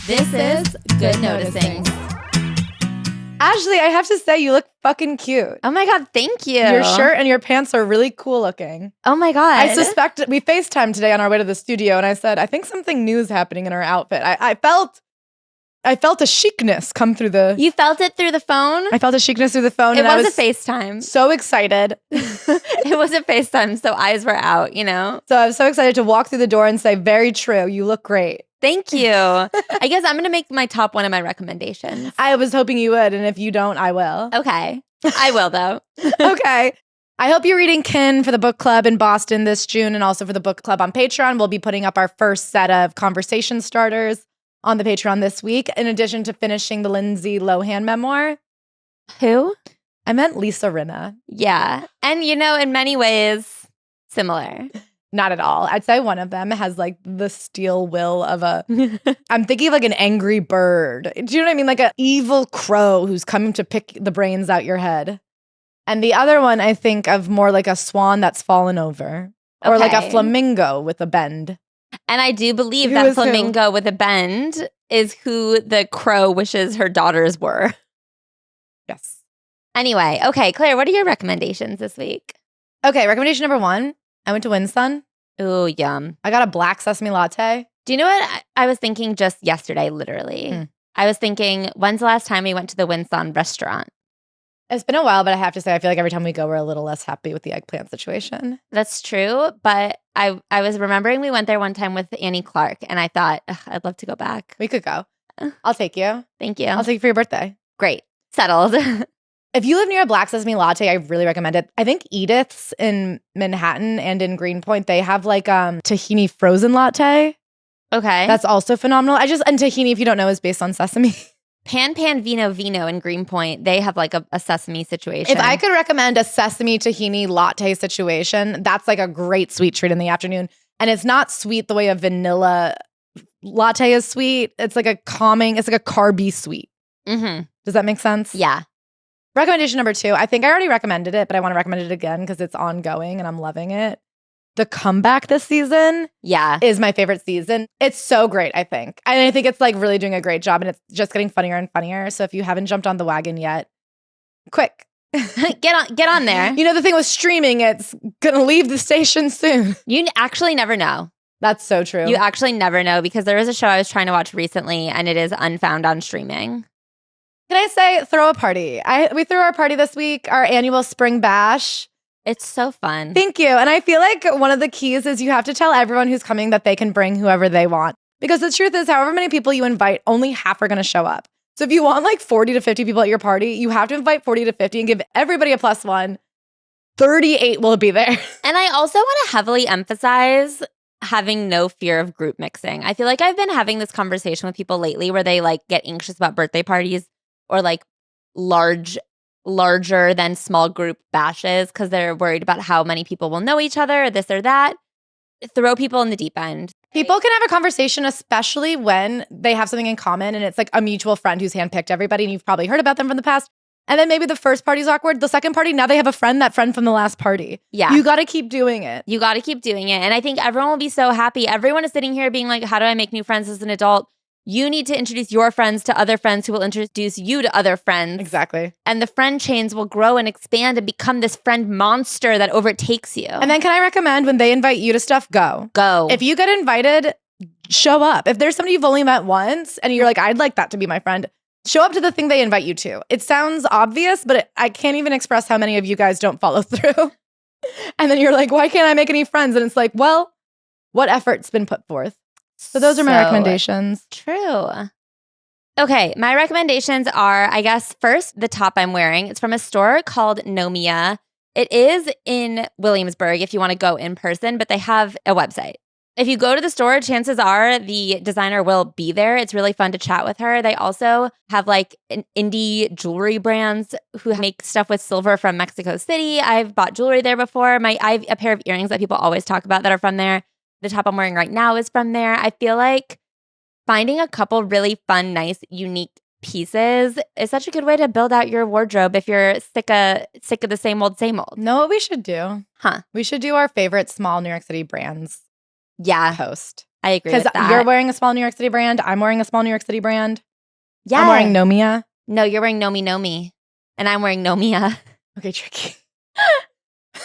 This is Good Noticing. Ashley, I have to say, you look fucking cute. Oh my God, thank you. Your shirt and your pants are really cool looking. Oh my God. I suspect we FaceTimed today on our way to the studio, and I said, I think something new is happening in our outfit. I felt a chicness come through the... You felt it through the phone? I felt a chicness through the phone. It and was I a FaceTime. So excited. It was a FaceTime, so eyes were out, you know? So I was so excited to walk through the door and say, very true, you look great. Thank you. I guess I'm going to make my top one of my recommendations. I was hoping you would, and if you don't, I will. Okay. I will, though. Okay. I hope you're reading Kin for the book club in Boston this June, and also for the book club on Patreon. We'll be putting up our first set of conversation starters on the Patreon this week, in addition to finishing the Lindsay Lohan memoir. Who? I meant Lisa Rinna. Yeah. And, you know, in many ways, similar. Not at all. I'd say one of them has like the steel will of a, I'm thinking of like an angry bird. Do you know what I mean? Like an evil crow who's coming to pick the brains out your head. And the other one, I think of more like a swan that's fallen over. Or like a flamingo with a bend. And I do believe that flamingo with a bend is who the crow wishes her daughters were. Yes. Anyway, okay, Claire, what are your recommendations this week? Okay, recommendation number 1. I went to Winsun. Ooh, yum. I got a black sesame latte. Do you know what I was thinking just yesterday, literally? I was thinking, when's the last time we went to the Winsun restaurant? It's been a while, but I have to say, I feel like every time we go, we're a little less happy with the eggplant situation. That's true, but I was remembering we went there one time with Annie Clark, and I thought, I'd love to go back. We could go. I'll take you. Thank you. I'll take you for your birthday. Great. Settled. If you live near a black sesame latte, I really recommend it. I think Edith's in Manhattan and in Greenpoint, they have like tahini frozen latte. Okay. That's also phenomenal. And tahini, if you don't know, is based on sesame. Pan Vino in Greenpoint, they have like a sesame situation. If I could recommend a sesame tahini latte situation, that's like a great sweet treat in the afternoon. And it's not sweet the way a vanilla latte is sweet. It's like a calming, it's like a carby sweet. Mm-hmm. Does that make sense? Yeah. Recommendation number 2. I think I already recommended it, but I want to recommend it again because it's ongoing and I'm loving it. The comeback this season is my favorite season. It's so great, I think. And I think it's like really doing a great job and it's just getting funnier and funnier. So if you haven't jumped on the wagon yet, quick. Get on there. You know, the thing with streaming, it's going to leave the station soon. You actually never know. That's so true. You actually never know because there was a show I was trying to watch recently and it is unfound on streaming. Can I say throw a party? We threw our party this week, our annual spring bash. It's so fun. Thank you. And I feel like one of the keys is you have to tell everyone who's coming that they can bring whoever they want. Because the truth is, however many people you invite, only half are going to show up. So if you want like 40 to 50 people at your party, you have to invite 40 to 50 and give everybody a +1. 38 will be there. And I also want to heavily emphasize having no fear of group mixing. I feel like I've been having this conversation with people lately where they like get anxious about birthday parties or like larger than small group bashes because they're worried about how many people will know each other or this or that. Throw people in the deep end. People can have a conversation, especially when they have something in common and it's like a mutual friend who's handpicked everybody and you've probably heard about them from the past. And then maybe the first party's awkward. The second party, now they have a friend, that friend from the last party. Yeah. You got to keep doing it. You got to keep doing it. And I think everyone will be so happy. Everyone is sitting here being like, how do I make new friends as an adult? You need to introduce your friends to other friends who will introduce you to other friends. Exactly. And the friend chains will grow and expand and become this friend monster that overtakes you. And then can I recommend when they invite you to stuff, go. Go. If you get invited, show up. If there's somebody you've only met once and you're like, I'd like that to be my friend, show up to the thing they invite you to. It sounds obvious, but I can't even express how many of you guys don't follow through. And then you're like, why can't I make any friends? And it's like, well, what effort's been put forth? So those are my recommendations. True. Okay, my recommendations are, I guess, first, the top I'm wearing. It's from a store called Nomia. It is in Williamsburg if you want to go in person, but they have a website. If you go to the store, chances are the designer will be there. It's really fun to chat with her. They also have like an indie jewelry brands who make stuff with silver from Mexico City. I've bought jewelry there before. I have a pair of earrings that people always talk about that are from there. The top I'm wearing right now is from there. I feel like finding a couple really fun, nice, unique pieces is such a good way to build out your wardrobe if you're sick of the same old. Know what we should do? Huh? We should do our favorite small New York City brands. Yeah. Post. I agree with Because that. you're wearing a small New York City brand. I'm wearing a small New York City brand. Yeah. I'm wearing Nomia. No, you're wearing Nomi Nomi. And I'm wearing Nomia. Okay, tricky.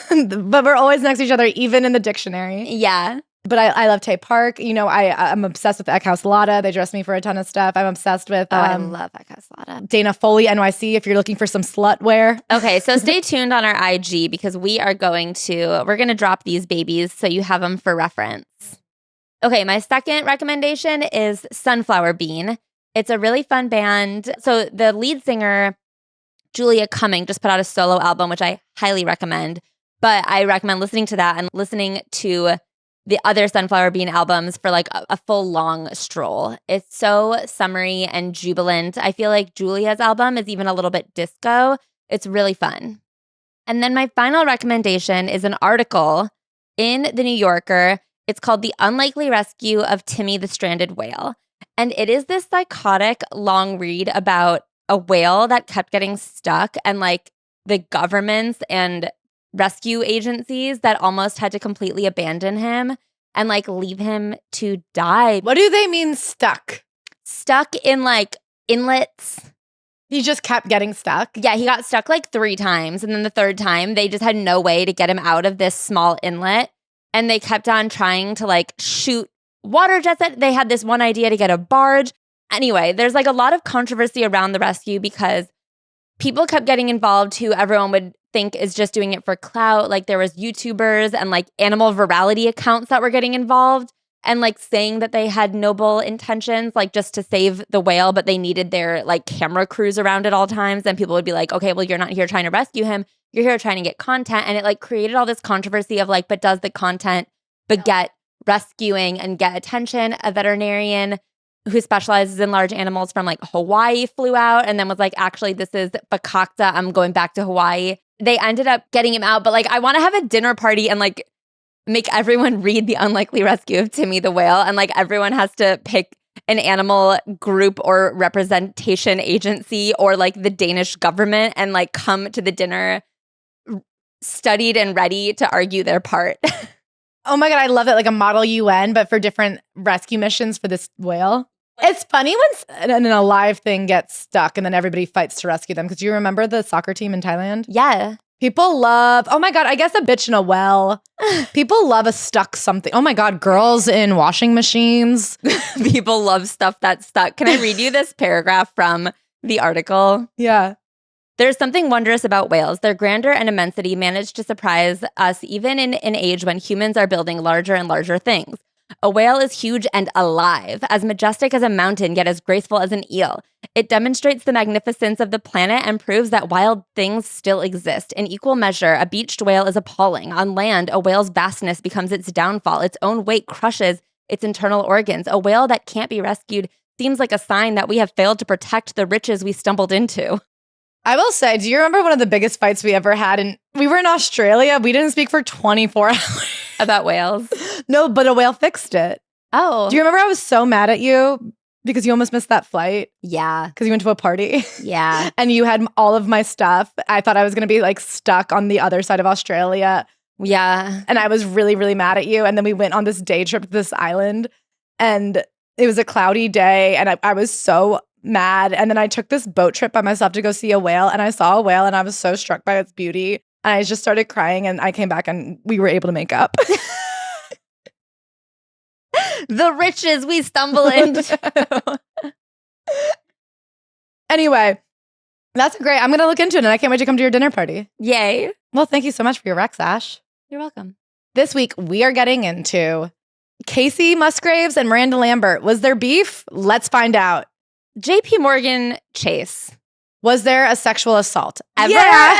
But we're always next to each other, even in the dictionary. Yeah. But I love Tay Park. You know, I'm obsessed with Eckhouse Lotta. They dress me for a ton of stuff. I'm obsessed with I love Eckhouse Lotta. Dana Foley NYC if you're looking for some slut wear. Okay, so stay tuned on our IG because we're going to drop these babies so you have them for reference. Okay, my second recommendation is Sunflower Bean. It's a really fun band. So the lead singer, Julia Cumming, just put out a solo album, which I highly recommend. But I recommend listening to that and listening to the other Sunflower Bean albums for like a full long stroll. It's so summery and jubilant. I feel like Julia's album is even a little bit disco. It's really fun. And then my final recommendation is an article in The New Yorker. It's called The Unlikely Rescue of Timmy the Stranded Whale. And it is this psychotic long read about a whale that kept getting stuck and like the governments and rescue agencies that almost had to completely abandon him and like leave him to die. What do they mean stuck? Stuck in like inlets. He just kept getting stuck? Yeah, he got stuck like 3 times. And then the 3rd time, they just had no way to get him out of this small inlet. And they kept on trying to like shoot water jets. They had this one idea to get a barge. Anyway, there's like a lot of controversy around the rescue because people kept getting involved who everyone would think is just doing it for clout. Like there was YouTubers and like animal virality accounts that were getting involved and like saying that they had noble intentions, like just to save the whale, but they needed their like camera crews around at all times. And people would be like, okay, well, you're not here trying to rescue him. You're here trying to get content. And it like created all this controversy of like, but does the content beget rescuing and get attention? A veterinarian who specializes in large animals from like Hawaii flew out and then was like, actually, this is Fakakta. I'm going back to Hawaii. They ended up getting him out. But like, I want to have a dinner party and like make everyone read The Unlikely Rescue of Timmy the Whale. And like everyone has to pick an animal group or representation agency or like the Danish government and like come to the dinner studied and ready to argue their part. Oh my God, I love it. Like a model UN, but for different rescue missions for this whale. It's funny when an alive thing gets stuck and then everybody fights to rescue them. Because you remember the soccer team in Thailand? Yeah. People love, oh my God, I guess a bitch in a well. People love a stuck something. Oh my God, girls in washing machines. People love stuff that's stuck. Can I read you this paragraph from the article? Yeah. There's something wondrous about whales. Their grandeur and immensity manage to surprise us even in an age when humans are building larger and larger things. A whale is huge and alive, as majestic as a mountain, yet as graceful as an eel. It demonstrates the magnificence of the planet and proves that wild things still exist. In equal measure, a beached whale is appalling. On land, a whale's vastness becomes its downfall. Its own weight crushes its internal organs. A whale that can't be rescued seems like a sign that we have failed to protect the riches we stumbled into. I will say, do you remember one of the biggest fights we ever had? And we were in Australia. We didn't speak for 24 hours. About whales? No, but a whale fixed it. Oh. Do you remember I was so mad at you because you almost missed that flight? Yeah. Because you went to a party? Yeah. And you had all of my stuff. I thought I was going to be like stuck on the other side of Australia. Yeah. And I was really, really mad at you. And then we went on this day trip to this island. And it was a cloudy day. And I was so mad. And then I took this boat trip by myself to go see a whale. And I saw a whale and I was so struck by its beauty. And I just started crying and I came back and we were able to make up. The riches we stumble into. Anyway, that's great. I'm going to look into it and I can't wait to come to your dinner party. Yay. Well, thank you so much for your rec, Ash. You're welcome. This week, we are getting into Kacey Musgraves and Miranda Lambert. Was there beef? Let's find out. JP Morgan Chase. Was there a sexual assault? Ever? Yeah.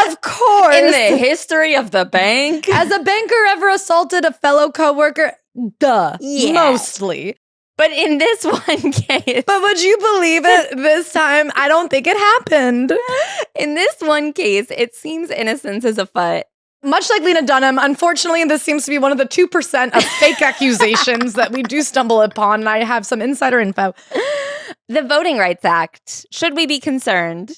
Of course. In the history of the bank? Has a banker ever assaulted a fellow coworker? Duh. Yeah. Mostly. But in this one case. But would you believe it this time? I don't think it happened. In this one case, it seems innocence is afoot. Much like Lena Dunham, unfortunately, this seems to be one of the 2% of fake accusations that we do stumble upon, and I have some insider info. The Voting Rights Act. Should we be concerned?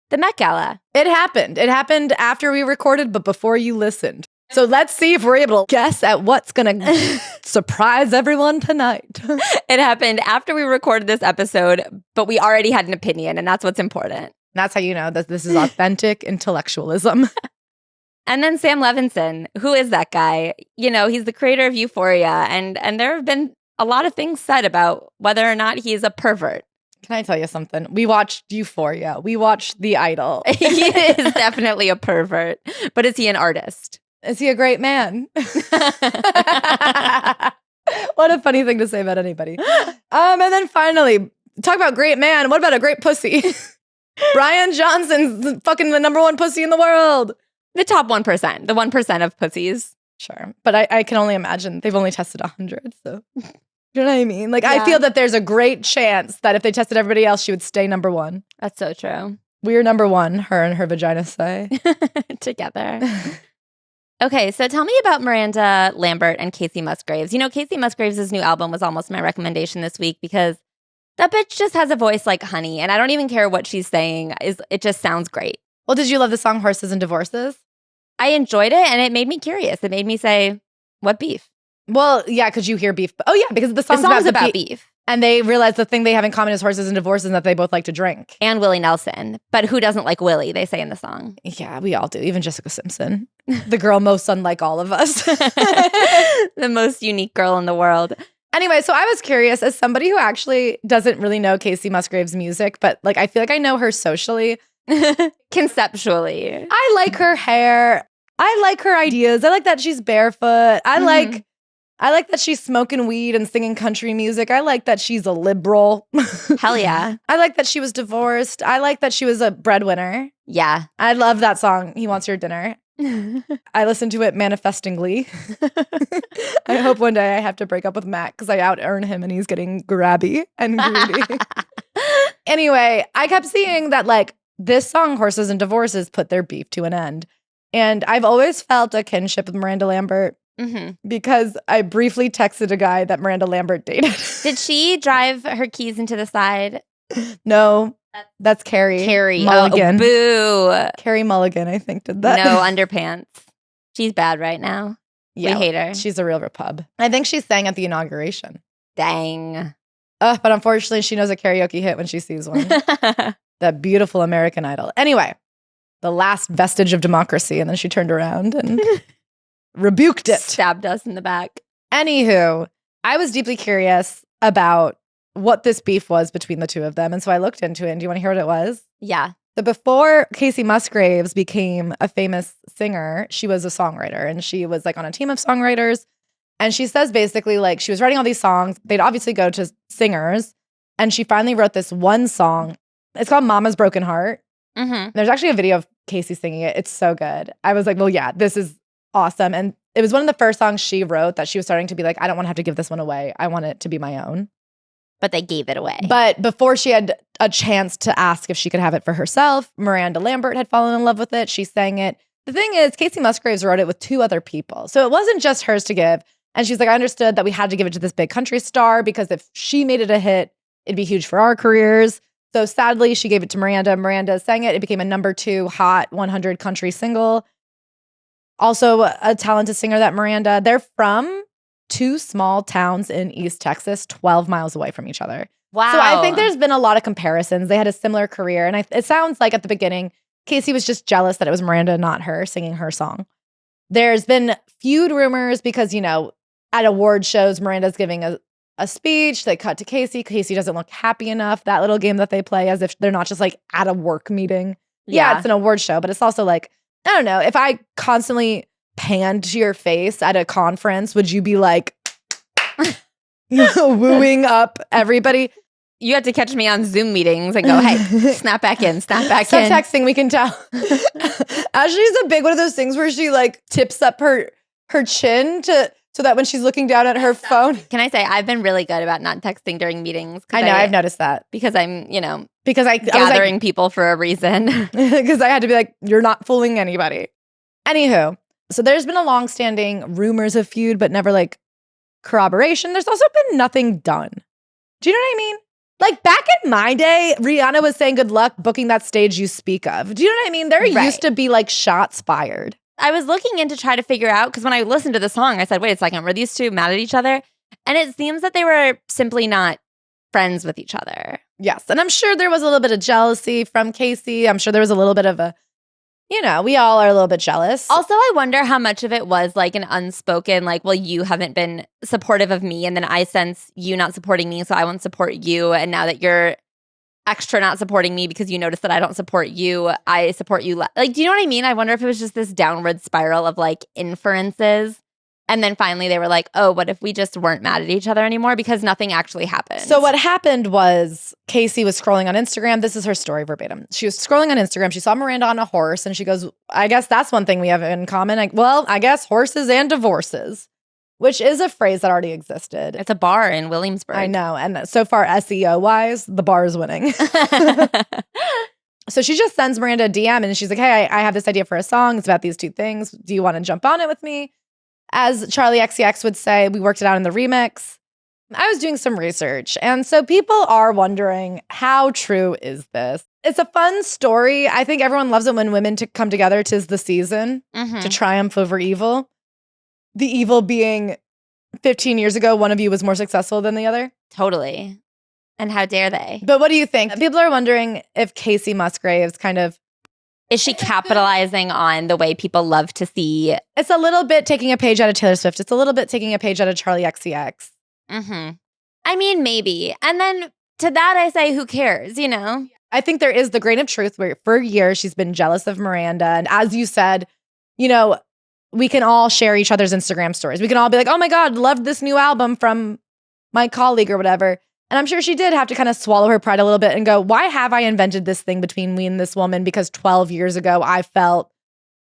The Met Gala. It happened. It happened after we recorded, but before you listened. So let's see if we're able to guess at what's going to surprise everyone tonight. It happened after we recorded this episode, but we already had an opinion, and that's what's important. That's how you know that this is authentic intellectualism. And then Sam Levinson, who is that guy? You know, he's the creator of Euphoria, and there have been a lot of things said about whether or not he's a pervert. Can I tell you something? We watched Euphoria. We watched The Idol. He is definitely a pervert, but is he an artist? Is he a great man? What a funny thing to say about anybody. And then finally, talk about great man. What about a great pussy? Bryan Johnson's fucking the number one pussy in the world. The top 1%, the 1% of pussies. Sure. But I can only imagine they've only tested 100. So, you know what I mean? Like, Yeah. I feel that there's a great chance that if they tested everybody else, she would stay number one. That's so true. We're number one, her and her vagina say. Together. Okay, so tell me about Miranda Lambert and Kacey Musgraves. You know, Kacey Musgraves' new album was almost my recommendation this week because that bitch just has a voice like honey, and I don't even care what she's saying. It just sounds great. Well, did you love the song Horses and Divorces? I enjoyed it, and it made me curious. It made me say, what beef? Well, yeah, because you hear beef. Oh, yeah, because the The song's song's about beef. And they realize the thing they have in common is horses and divorces and that they both like to drink. And Willie Nelson. But who doesn't like Willie, they say in the song. Yeah, we all do. Even Jessica Simpson, the girl most unlike all of us. The most unique girl in the world. Anyway, so I was curious, as somebody who actually doesn't really know Kacey Musgraves' music, but like I feel like I know her socially. Conceptually. I like her hair. I like her ideas. I like that she's barefoot. I like that she's smoking weed and singing country music. I like that she's a liberal. Hell yeah. I like that she was divorced. I like that she was a breadwinner. Yeah. I love that song, He Wants Your Dinner. I listen to it manifestingly. I hope one day I have to break up with Matt because I out-earn him and he's getting grabby and greedy. Anyway, I kept seeing that like this song, Horses and Divorces, put their beef to an end. And I've always felt a kinship with Miranda Lambert because I briefly texted a guy that Miranda Lambert dated. Did she drive her keys into the side? No, that's Carrie. Carrie. Mulligan. Oh, boo. Carrie Mulligan, I think, did that. No underpants. She's bad right now. Yeah, we hate her. She's a real repub. I think she sang at the inauguration. Dang. But unfortunately, she knows a karaoke hit when she sees one. That beautiful American Idol. Anyway, the last vestige of democracy. And then she turned around and rebuked it. Stabbed us in the back. Anywho, I was deeply curious about what this beef was between the two of them. And so I looked into it. And do you want to hear what it was? Yeah. So before Kacey Musgraves became a famous singer, she was a songwriter. And she was like on a team of songwriters. And she says basically like she was writing all these songs. They'd obviously go to singers. And she finally wrote this one song. It's called Mama's Broken Heart. There's actually a video of Kacey singing it. It's so good. I was like, well, yeah, this is awesome. And it was one of the first songs she wrote that she was starting to be like, I don't want to have to give this one away. I want it to be my own. But they gave it away. But before she had a chance to ask if she could have it for herself, Miranda Lambert had fallen in love with it. She sang it. The thing is, Kacey Musgraves wrote it with two other people. So it wasn't just hers to give. And she's like, I understood that we had to give it to this big country star because if she made it a hit, it'd be huge for our careers. So sadly, she gave it to Miranda. Miranda sang it. It became a number 2 Hot 100 country single. Also a talented singer, that Miranda. They're from 2 small towns in East Texas, 12 miles away from each other. Wow. So I think there's been a lot of comparisons. They had a similar career. And it sounds like at the beginning, Kacey was just jealous that it was Miranda, not her, singing her song. There's been feud rumors because, you know, at award shows, Miranda's giving a speech. They cut to Kacey. Kacey doesn't look happy enough. That little game that they play as if they're not just like at a work meeting. Yeah, it's an award show, but it's also like, I don't know. If I constantly panned to your face at a conference, would you be like wooing up everybody? You had to catch me on Zoom meetings and go, hey, snap back in, snap back Stop in. texting, we can tell. Ashley's a big one of those things where she like tips up her chin so that when she's looking down at her phone. Can I say I've been really good about not texting during meetings? I know, I've noticed that. Because I'm, you know, because I gathering people for a reason. Because I had to be like, you're not fooling anybody. Anywho, so there's been a long-standing rumors of feud, but never like corroboration. There's also been nothing done. Do you know what I mean? Like back in my day, Rihanna was saying good luck booking that stage you speak of. Do you know what I mean? There used to be like shots fired. I was looking in to try to figure out, because when I listened to the song, I said, wait a second, were these two mad at each other? And it seems that they were simply not friends with each other. Yes. And I'm sure there was a little bit of jealousy from Kacey. I'm sure there was a little bit of a, we all are a little bit jealous. Also, I wonder how much of it was like an unspoken, like, well, you haven't been supportive of me, and then I sense you not supporting me, so I won't support you. And now that you're extra not supporting me because you notice that I don't support you, I support you. Like, do you know what I mean? I wonder if it was just this downward spiral of like inferences. And then finally they were like, oh, what if we just weren't mad at each other anymore because nothing actually happened? So what happened was Kacey was scrolling on Instagram. This is her story verbatim. She was scrolling on Instagram. She saw Miranda on a horse and she goes, I guess that's one thing we have in common. I guess horses and divorces, which is a phrase that already existed. It's a bar in Williamsburg. I know. And so far, SEO-wise, the bar is winning. So she just sends Miranda a DM and she's like, hey, I have this idea for a song. It's about these two things. Do you want to jump on it with me? As Charlie XCX would say, we worked it out in the remix. I was doing some research. And so people are wondering, how true is this? It's a fun story. I think everyone loves it when women come together. 'Tis the season to triumph over evil. The evil being 15 years ago, one of you was more successful than the other. Totally. And how dare they? But what do you think? People are wondering if Kacey Musgraves is she capitalizing on the way people love to see? It's a little bit taking a page out of Taylor Swift. It's a little bit taking a page out of Charlie XCX. I mean, maybe. And then to that, I say, who cares, I think there is the grain of truth where for years she's been jealous of Miranda. And as you said, we can all share each other's Instagram stories. We can all be like, oh my God, loved this new album from my colleague or whatever. And I'm sure she did have to kind of swallow her pride a little bit and go, why have I invented this thing between me and this woman? Because 12 years ago, I felt,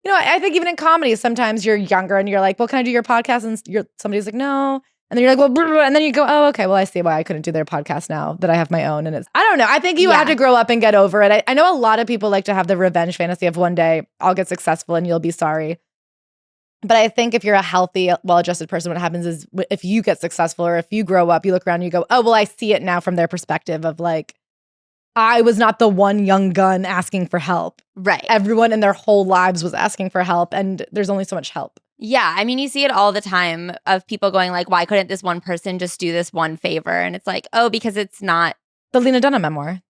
I think even in comedy, sometimes you're younger and you're like, well, can I do your podcast? And somebody's like, no. And then you're like, well, blah, blah, and then you go, oh, okay, well, I see why I couldn't do their podcast now that I have my own. And I don't know. I think you have to grow up and get over it. I know a lot of people like to have the revenge fantasy of one day I'll get successful and you'll be sorry. But I think if you're a healthy, well-adjusted person, what happens is if you get successful or if you grow up, you look around and you go, oh, well, I see it now from their perspective of like, I was not the one young gun asking for help. Right. Everyone in their whole lives was asking for help and there's only so much help. Yeah. I mean, you see it all the time of people going like, why couldn't this one person just do this one favor? And it's like, oh, because it's not. The Lena Dunham memoir.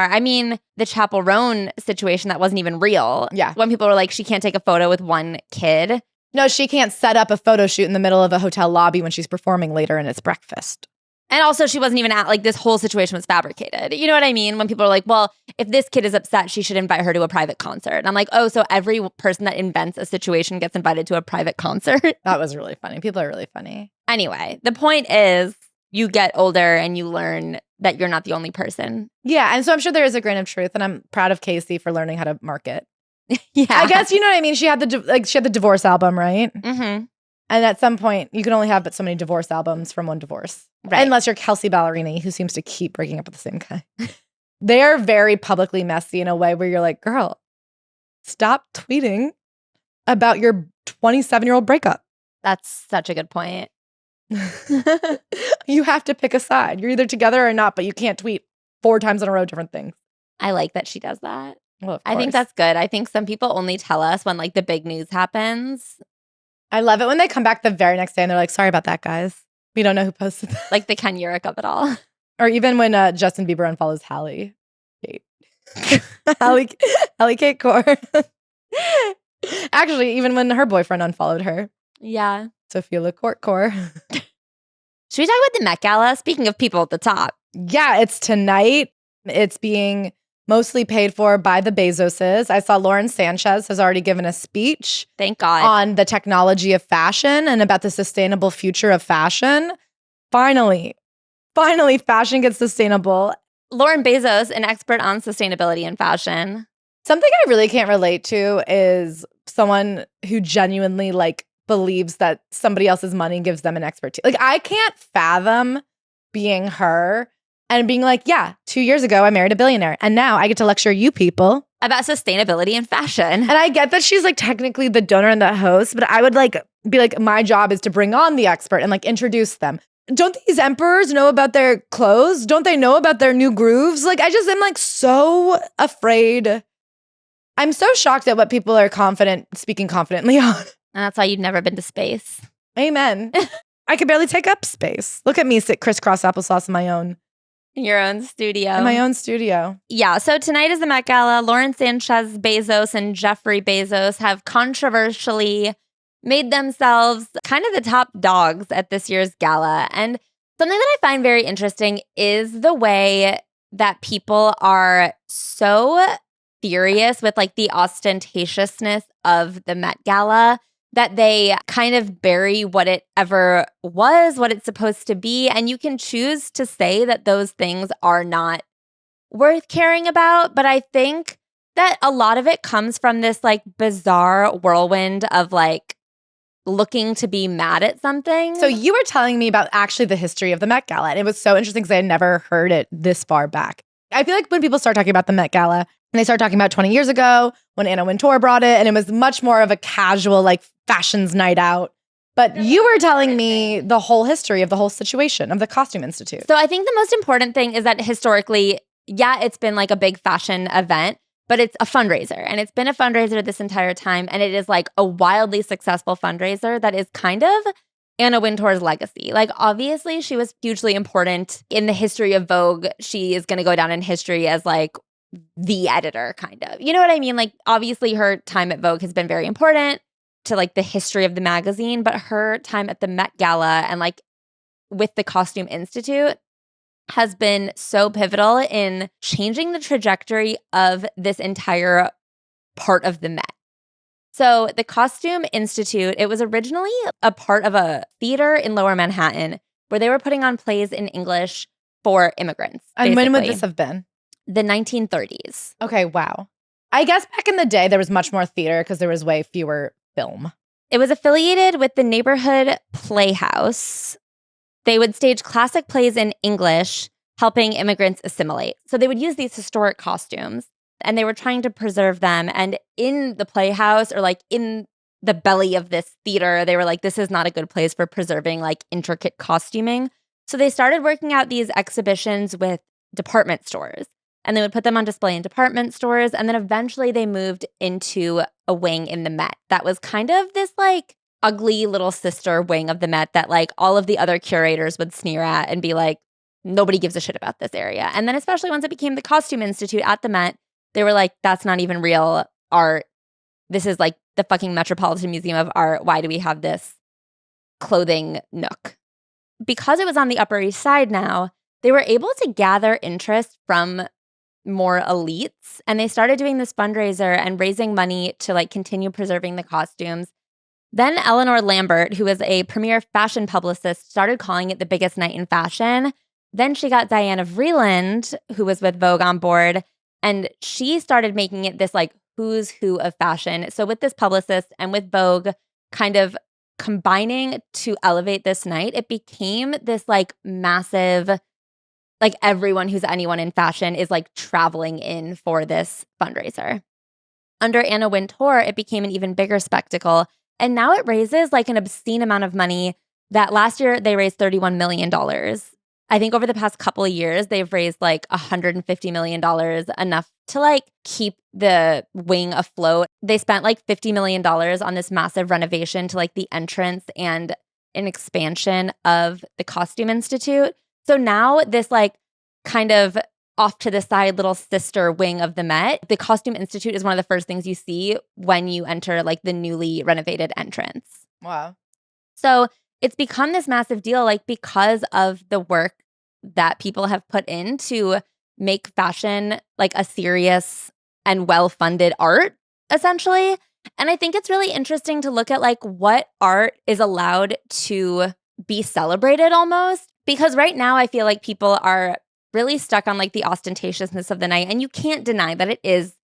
I mean, the Chappell Roan situation that wasn't even real. Yeah. When people were like, she can't take a photo with one kid. No, she can't set up a photo shoot in the middle of a hotel lobby when she's performing later and it's breakfast. And also she wasn't even this whole situation was fabricated. You know what I mean? When people are like, well, if this kid is upset, she should invite her to a private concert. And I'm like, oh, so every person that invents a situation gets invited to a private concert? That was really funny. People are really funny. Anyway, the point is you get older and you learn that you're not the only person. Yeah. And so I'm sure there is a grain of truth. And I'm proud of Kacey for learning how to market. Yeah. I guess, you know what I mean? She had the divorce album, right? Mm-hmm. And at some point, you can only have but so many divorce albums from one divorce. Right. Unless you're Kelsey Ballerini, who seems to keep breaking up with the same guy. They are very publicly messy in a way where you're like, girl, stop tweeting about your 27-year-old breakup. That's such a good point. You have to pick a side. You're either together or not, but you can't tweet 4 times in a row different things. I like that she does that. Well, I think that's good. I think some people only tell us when the big news happens. I love it when they come back the very next day and they're like, sorry about that, guys. We don't know who posted that. Like the Ken Urich of it all. Or even when Justin Bieber unfollows Hallie Kate. Hallie Kate Core. Actually, even when her boyfriend unfollowed her. Yeah. Sophia LaCourte Core. Should we talk about the Met Gala? Speaking of people at the top. Yeah, it's tonight. It's being mostly paid for by the Bezoses. I saw Lauren Sanchez has already given a speech. Thank God. On the technology of fashion and about the sustainable future of fashion. Finally, fashion gets sustainable. Lauren Bezos, an expert on sustainability and fashion. Something I really can't relate to is someone who genuinely believes that somebody else's money gives them an expertise. I can't fathom being her and being like, yeah, 2 years ago I married a billionaire and now I get to lecture you people about sustainability and fashion. And I get that she's technically the donor and the host, but I would be like, my job is to bring on the expert and introduce them. Don't these emperors know about their clothes? Don't they know about their new grooves? I just am so afraid I'm so shocked at what people are speaking confidently on. And that's why you've never been to space. Amen. I could barely take up space. Look at me sit crisscross applesauce in my own. In your own studio. In my own studio. Yeah, so tonight is the Met Gala. Lauren Sanchez Bezos and Jeffrey Bezos have controversially made themselves kind of the top dogs at this year's gala. And something that I find very interesting is the way that people are so furious with like the ostentatiousness of the Met Gala that they kind of bury what it ever was, what it's supposed to be. And you can choose to say that those things are not worth caring about. But I think that a lot of it comes from this like bizarre whirlwind of like looking to be mad at something. So you were telling me about actually the history of the Met Gala. And it was so interesting because I had never heard it this far back. I feel like when people start talking about the Met Gala, and they start talking about 20 years ago when Anna Wintour brought it, and it was much more of a casual, like, fashions night out. But you were telling me the whole history of the whole situation of the Costume Institute. So I think the most important thing is that historically, yeah, it's been like a big fashion event, but it's a fundraiser. And it's been a fundraiser this entire time. And it is like a wildly successful fundraiser that is kind of Anna Wintour's legacy. Like, obviously, she was hugely important in the history of Vogue. She is going to go down in history as like the editor, kind of. You know what I mean? Like, obviously, her time at Vogue has been very important to like the history of the magazine, but her time at the Met Gala and like with the Costume Institute has been so pivotal in changing the trajectory of this entire part of the Met. So the Costume Institute, it was originally a part of a theater in Lower Manhattan where they were putting on plays in English for immigrants. And when would this have been? The 1930s. Okay, wow. I guess back in the day, there was much more theater because there was way fewer film. It was affiliated with the Neighborhood Playhouse. They would stage classic plays in English, helping immigrants assimilate. So they would use these historic costumes, and they were trying to preserve them. And in the Playhouse, or like in the belly of this theater, they were like, this is not a good place for preserving like intricate costuming. So they started working out these exhibitions with department stores. And they would put them on display in department stores. And then eventually they moved into a wing in the Met that was kind of this like ugly little sister wing of the Met that like all of the other curators would sneer at and be like, nobody gives a shit about this area. And then especially once it became the Costume Institute at the Met, they were like, that's not even real art. This is like the fucking Metropolitan Museum of Art. Why do we have this clothing nook? Because it was on the Upper East Side now, they were able to gather interest from more elites, and they started doing this fundraiser and raising money to like continue preserving the costumes. Then Eleanor Lambert, who was a premier fashion publicist, started calling it the biggest night in fashion. Then she got Diana Vreeland, who was with Vogue, on board, and she started making it this like who's who of fashion. So with this publicist and with Vogue kind of combining to elevate this night, it became this like massive, like everyone who's anyone in fashion is like traveling in for this fundraiser. Under Anna Wintour, it became an even bigger spectacle. And now it raises like an obscene amount of money that last year they raised $31 million. I think over the past couple of years, they've raised like $150 million, enough to like keep the wing afloat. They spent like $50 million on this massive renovation to like the entrance and an expansion of the Costume Institute. So now this like kind of off to the side little sister wing of the Met, the Costume Institute is one of the first things you see when you enter like the newly renovated entrance. Wow. So it's become this massive deal like because of the work that people have put in to make fashion like a serious and well-funded art, essentially. And I think it's really interesting to look at like what art is allowed to be celebrated almost. Because right now I feel like people are really stuck on like the ostentatiousness of the night. And you can't deny that it is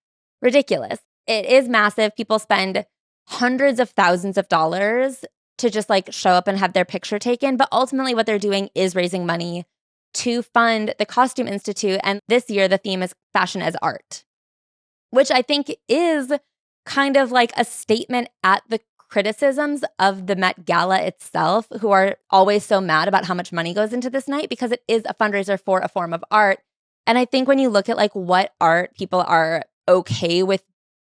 ridiculous. It is massive. People spend hundreds of thousands of dollars to just like show up and have their picture taken. But ultimately what they're doing is raising money to fund the Costume Institute. And this year the theme is fashion as art, which I think is kind of like a statement at the criticisms of the Met Gala itself, who are always so mad about how much money goes into this night because it is a fundraiser for a form of art. And I think when you look at like what art people are okay with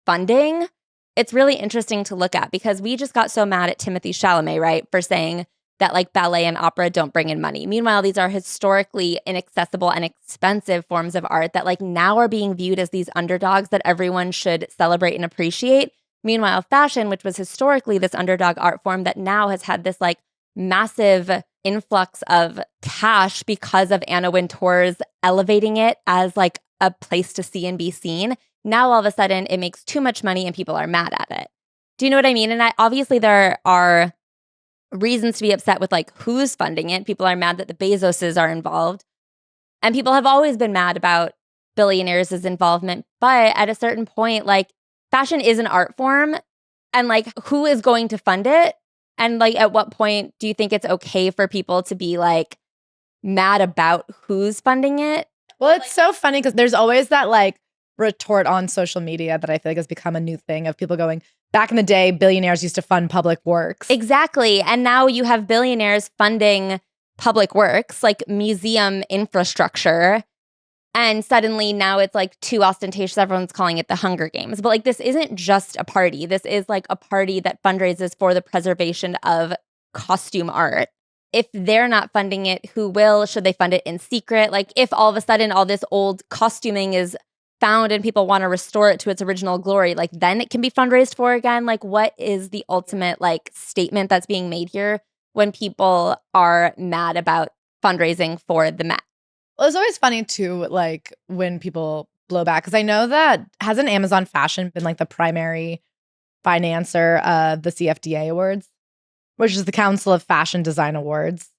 funding, it's really interesting to look at because we just got so mad at Timothée Chalamet, right, for saying that like ballet and opera don't bring in money. Meanwhile, these are historically inaccessible and expensive forms of art that like now are being viewed as these underdogs that everyone should celebrate and appreciate. Meanwhile, fashion, which was historically this underdog art form that now has had this like massive influx of cash because of Anna Wintour's elevating it as like a place to see and be seen. Now, all of a sudden, it makes too much money and people are mad at it. Do you know what I mean? And obviously, there are reasons to be upset with like who's funding it. People are mad that the Bezoses are involved. And people have always been mad about billionaires' involvement. But at a certain point, like fashion is an art form. And like who is going to fund it? And like at what point do you think it's okay for people to be like mad about who's funding it? Well, it's so funny because there's always that like retort on social media that I feel like has become a new thing of people going, back in the day, billionaires used to fund public works. Exactly. And now you have billionaires funding public works, like museum infrastructure. And suddenly now it's like too ostentatious. Everyone's calling it the Hunger Games. But like this isn't just a party. This is like a party that fundraises for the preservation of costume art. If they're not funding it, who will? Should they fund it in secret? Like if all of a sudden all this old costuming is found and people want to restore it to its original glory, like then it can be fundraised for again. Like what is the ultimate like statement that's being made here when people are mad about fundraising for the Met? Well, it's always funny too, like when people blow back, because I know that hasn't Amazon Fashion been like the primary financer of the CFDA Awards, which is the Council of Fashion Design Awards.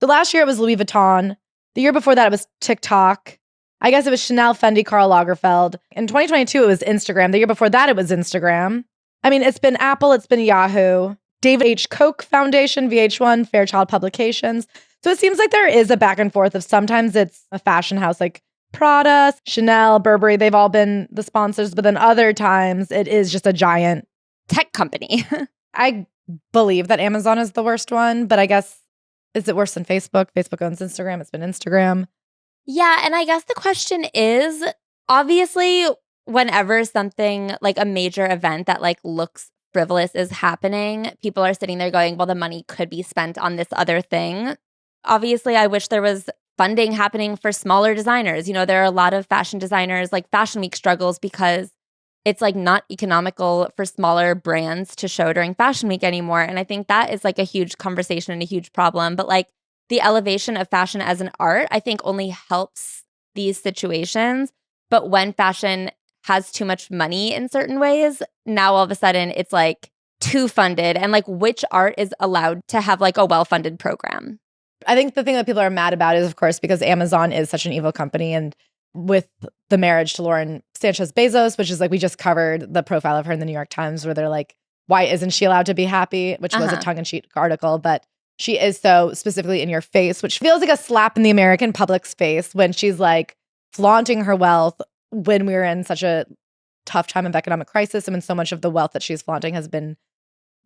The last year it was Louis Vuitton. The year before that it was TikTok. I guess it was Chanel, Fendi, Karl Lagerfeld. In 2022 it was Instagram. The year before that it was Instagram. I mean, it's been Apple, it's been Yahoo, David H. Koch Foundation, VH1, Fairchild Publications. So it seems like there is a back and forth of sometimes it's a fashion house like Prada, Chanel, Burberry, they've all been the sponsors, but then other times it is just a giant tech company. I believe that Amazon is the worst one, but I guess, is it worse than Facebook? Facebook owns Instagram. It's been Instagram. Yeah, and I guess the question is, obviously, whenever something like a major event that like looks frivolous is happening, people are sitting there going, well, the money could be spent on this other thing. Obviously, I wish there was funding happening for smaller designers. You know, there are a lot of fashion designers, like Fashion Week struggles because it's like not economical for smaller brands to show during Fashion Week anymore. And I think that is like a huge conversation and a huge problem. But like the elevation of fashion as an art, I think only helps these situations. But when fashion has too much money in certain ways, now all of a sudden it's like too funded. And like which art is allowed to have like a well-funded program? I think the thing that people are mad about is, of course, because Amazon is such an evil company. And with the marriage to Lauren Sanchez Bezos, which is like, we just covered the profile of her in the New York Times where they're like, why isn't she allowed to be happy? Which was a tongue-in-cheek article, but she is so specifically in your face, which feels like a slap in the American public's face when she's like flaunting her wealth when we're in such a tough time of economic crisis and when so much of the wealth that she's flaunting has been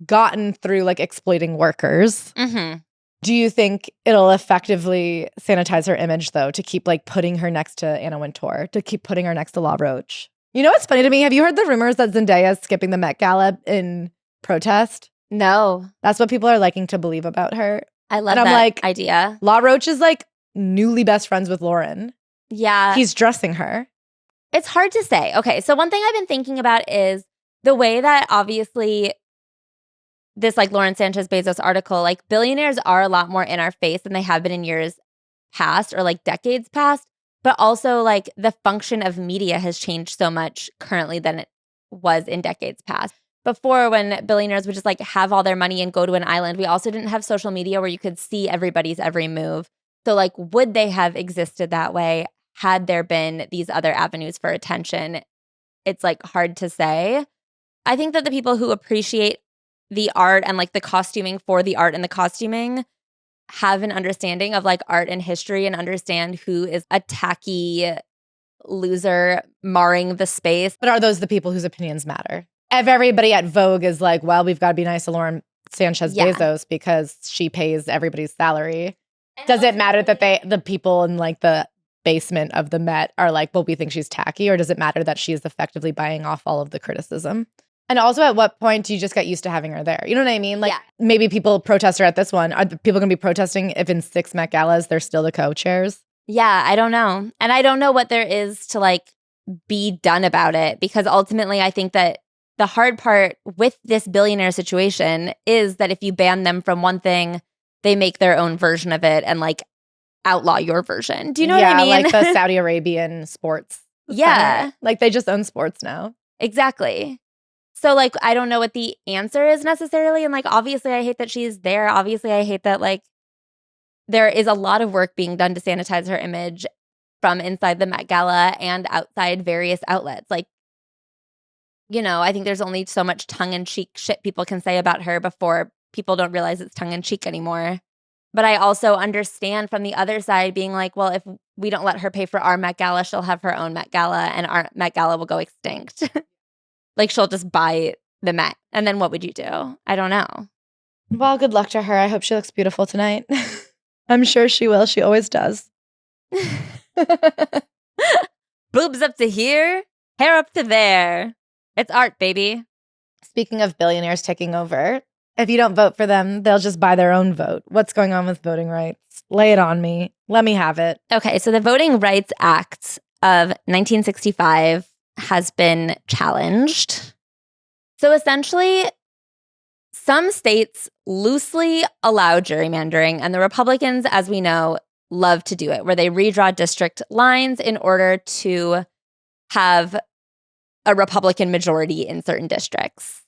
gotten through like exploiting workers. Mm-hmm. Do you think it'll effectively sanitize her image, though, to keep like putting her next to Anna Wintour, to keep putting her next to La Roche? You know what's funny to me? Have you heard the rumors that Zendaya is skipping the Met Gala in protest? No. That's what people are liking to believe about her. I love and I'm that like, idea. La Roche is like newly best friends with Lauren. Yeah. He's dressing her. It's hard to say. Okay, so one thing I've been thinking about is the way that obviously this like Lauren Sanchez Bezos article, like billionaires are a lot more in our face than they have been in years past or like decades past. But also like the function of media has changed so much currently than it was in decades past. Before, when billionaires would just like have all their money and go to an island, we also didn't have social media where you could see everybody's every move. So like, would they have existed that way had there been these other avenues for attention? It's like hard to say. I think that the people who appreciate the art and like the costuming for the art and the costuming have an understanding of like art and history and understand who is a tacky loser marring the space. But are those the people whose opinions matter? If everybody at Vogue is like, well, we've got to be nice to Lauren Sanchez Bezos because she pays everybody's salary. Does it matter that the people in like the basement of the Met are like, well, we think she's tacky, or does it matter that she's effectively buying off all of the criticism? And also, at what point do you just get used to having her there? You know what I mean? Like, maybe people protest her at this one. Are the people going to be protesting if in 6 Met Galas they're still the co-chairs? Yeah, I don't know. And I don't know what there is to like be done about it, because ultimately I think that the hard part with this billionaire situation is that if you ban them from one thing, they make their own version of it and like outlaw your version. Do you know what I mean? Like the Saudi Arabian sports. Yeah. Center. Like they just own sports now. Exactly. So like, I don't know what the answer is necessarily. And like, obviously I hate that she's there. Obviously I hate that like there is a lot of work being done to sanitize her image from inside the Met Gala and outside various outlets. Like, you know, I think there's only so much tongue-in-cheek shit people can say about her before people don't realize it's tongue-in-cheek anymore. But I also understand from the other side being like, well, if we don't let her pay for our Met Gala, she'll have her own Met Gala and our Met Gala will go extinct. Like she'll just buy the Met. And then what would you do? I don't know. Well, good luck to her. I hope she looks beautiful tonight. I'm sure she will. She always does. Boobs up to here, hair up to there. It's art, baby. Speaking of billionaires taking over, if you don't vote for them, they'll just buy their own vote. What's going on with voting rights? Lay it on me. Let me have it. Okay, so the Voting Rights Act of 1965 has been challenged. So essentially, some states loosely allow gerrymandering, and the Republicans, as we know, love to do it, where they redraw district lines in order to have a Republican majority in certain districts.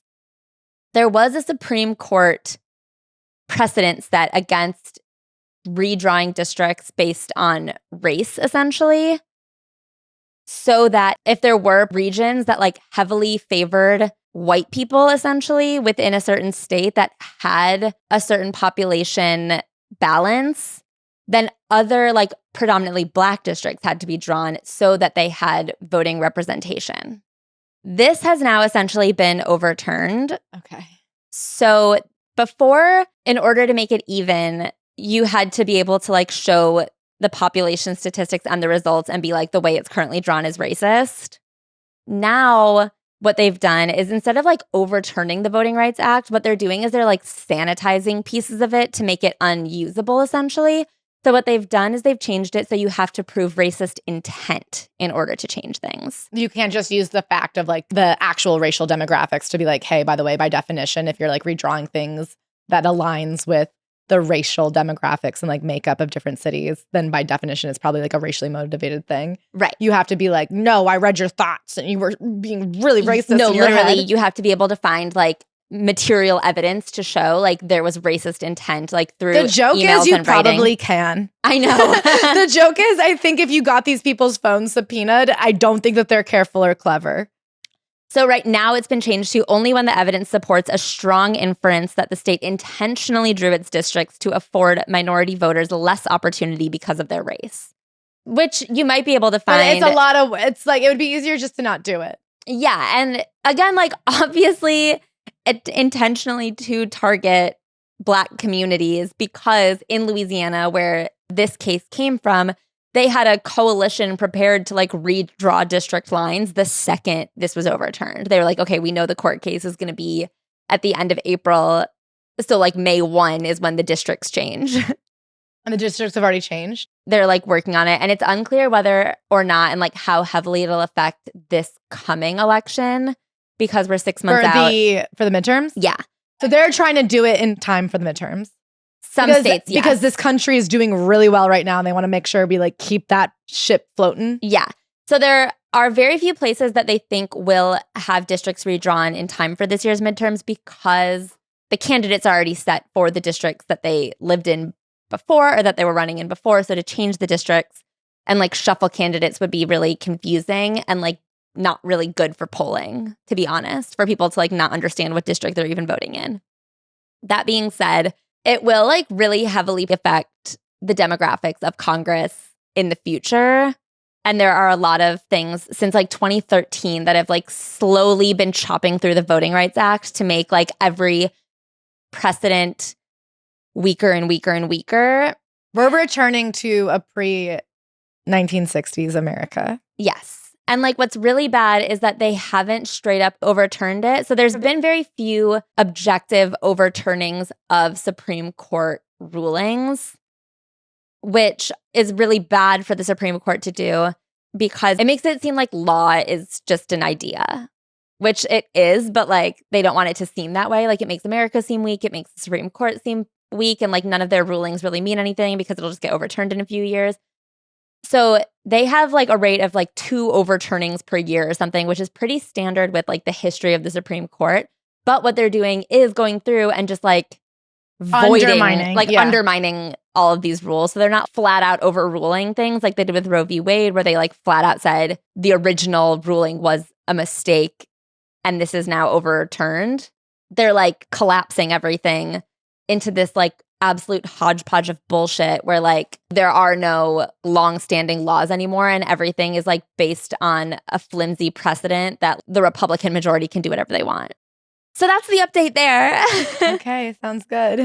There was a Supreme Court precedent set against redrawing districts based on race, essentially, so that if there were regions that like heavily favored white people, essentially, within a certain state that had a certain population balance, then other like predominantly Black districts had to be drawn so that they had voting representation. This has now essentially been overturned. Okay. So before, in order to make it even, you had to be able to like show the population statistics and the results and be like, the way it's currently drawn is racist. Now, what they've done is instead of like overturning the Voting Rights Act, what they're doing is they're like sanitizing pieces of it to make it unusable, essentially. So what they've done is they've changed it so you have to prove racist intent in order to change things. You can't just use the fact of like the actual racial demographics to be like, hey, by the way, by definition, if you're like redrawing things that aligns with the racial demographics and like makeup of different cities, then by definition, it's probably like a racially motivated thing. Right. You have to be like, no, I read your thoughts and you were being really racist. No, in your literally, head. you have to be able to find like material evidence to show like there was racist intent, like through the joke emails is you and probably writing. can. I know. The joke is I think if you got these people's phones subpoenaed, I don't think that they're careful or clever. So right now it's been changed to only when the evidence supports a strong inference that the state intentionally drew its districts to afford minority voters less opportunity because of their race, which you might be able to find. But it's a lot of, it's like, it would be easier just to not do it. Yeah. And again, like obviously it intentionally to target Black communities because in Louisiana, where this case came from, they had a coalition prepared to like redraw district lines the second this was overturned. They were like, okay, we know the court case is going to be at the end of April. So like May 1 is when the districts change. And the districts have already changed? They're like working on it. And it's unclear whether or not and like how heavily it'll affect this coming election because we're 6 months out. For the midterms? Yeah. So they're trying to do it in time for the midterms. Some states, yes. Because this country is doing really well right now and they want to make sure we like keep that ship floating. Yeah. So there are very few places that they think will have districts redrawn in time for this year's midterms because the candidates are already set for the districts that they lived in before or that they were running in before. So to change the districts and like shuffle candidates would be really confusing and like not really good for polling, to be honest, for people to like not understand what district they're even voting in. That being said, it will like really heavily affect the demographics of Congress in the future. And there are a lot of things since like 2013 that have like slowly been chopping through the Voting Rights Act to make like every precedent weaker and weaker and weaker. We're returning to a pre 1960s America. Yes. And like what's really bad is that they haven't straight up overturned it. So there's been very few objective overturnings of Supreme Court rulings, which is really bad for the Supreme Court to do because it makes it seem like law is just an idea, which it is, but like they don't want it to seem that way. Like it makes America seem weak. It makes the Supreme Court seem weak. And like none of their rulings really mean anything because it'll just get overturned in a few years. So they have like a rate of like 2 overturnings per year or something, which is pretty standard with like the history of the Supreme Court. But what they're doing is going through and just like undermining all of these rules. So they're not flat out overruling things like they did with Roe v. Wade, where they like flat out said the original ruling was a mistake and this is now overturned. They're like collapsing everything into this like absolute hodgepodge of bullshit where like there are no long-standing laws anymore and everything is like based on a flimsy precedent that the Republican majority can do whatever they want. So that's the update there. Okay, sounds good.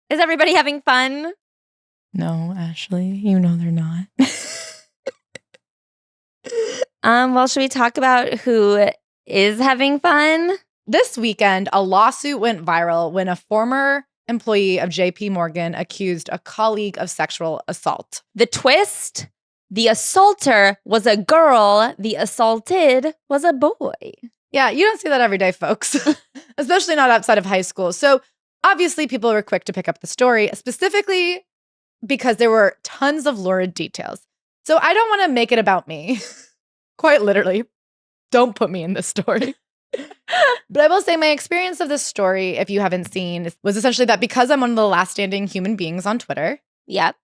Is everybody having fun? No, Ashley, you know they're not. Well, should we talk about who is having fun? This weekend, a lawsuit went viral when a former employee of JP Morgan accused a colleague of sexual assault. The twist, the assaulter was a girl, the assaulted was a boy. Yeah, you don't see that every day, folks, especially not outside of high school. So obviously people were quick to pick up the story, specifically because there were tons of lurid details. So I don't want to make it about me. Quite literally, don't put me in this story. But I will say my experience of this story, if you haven't seen, was essentially that because I'm one of the last standing human beings on Twitter. Yep.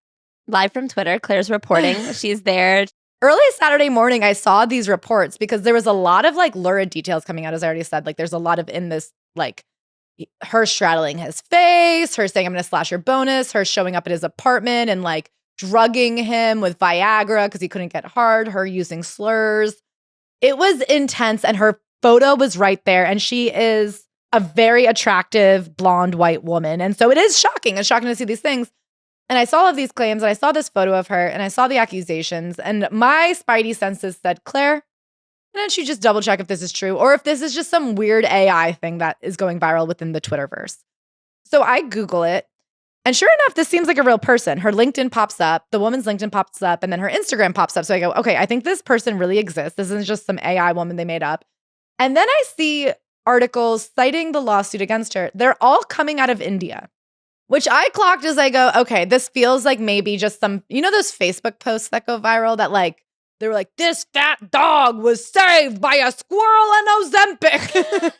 Live from Twitter, Claire's reporting. She's there. Early Saturday morning, I saw these reports because there was a lot of like lurid details coming out, as I already said. Like there's a lot of in this, like her straddling his face, her saying, I'm going to slash your bonus, her showing up at his apartment and like drugging him with Viagra because he couldn't get hard, her using slurs. It was intense and her photo was right there. And she is a very attractive blonde white woman. And so it is shocking. It's shocking to see these things. And I saw all of these claims and I saw this photo of her and I saw the accusations and my spidey senses said, Claire, why don't you just double check if this is true or if this is just some weird AI thing that is going viral within the Twitterverse. So I Google it. And sure enough, this seems like a real person. Her LinkedIn pops up, the woman's LinkedIn pops up, and then her Instagram pops up. So I go, okay, I think this person really exists. This isn't just some AI woman they made up. And then I see articles citing the lawsuit against her. They're all coming out of India, which I clocked as I go, okay, this feels like maybe just some, you know, those Facebook posts that go viral that like, they were like, this fat dog was saved by a squirrel and Ozempic.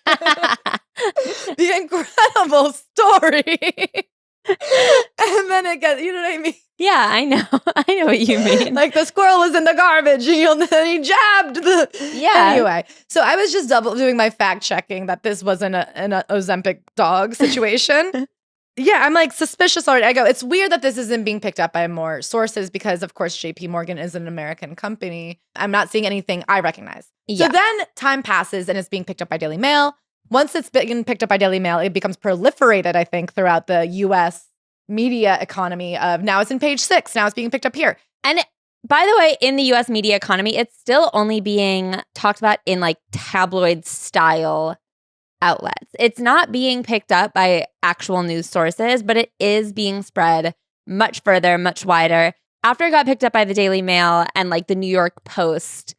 The incredible story. And then it gets, you know what I mean? Yeah, I know. I know what you mean. Like the squirrel was in the garbage and he jabbed the... Yeah. Anyway, so I was just double doing my fact checking that this wasn't an Ozempic dog situation. Yeah, I'm like suspicious already. I go, it's weird that this isn't being picked up by more sources because, of course, JP Morgan is an American company. I'm not seeing anything I recognize. Yeah. So then time passes and it's being picked up by Daily Mail. Once it's been picked up by Daily Mail, it becomes proliferated, I think, throughout the U.S. media economy of now it's in page 6, now it's being picked up here. And by the way, in the U.S. media economy, it's still only being talked about in like tabloid style outlets. It's not being picked up by actual news sources, but it is being spread much further, much wider. After it got picked up by the Daily Mail and like the New York Post,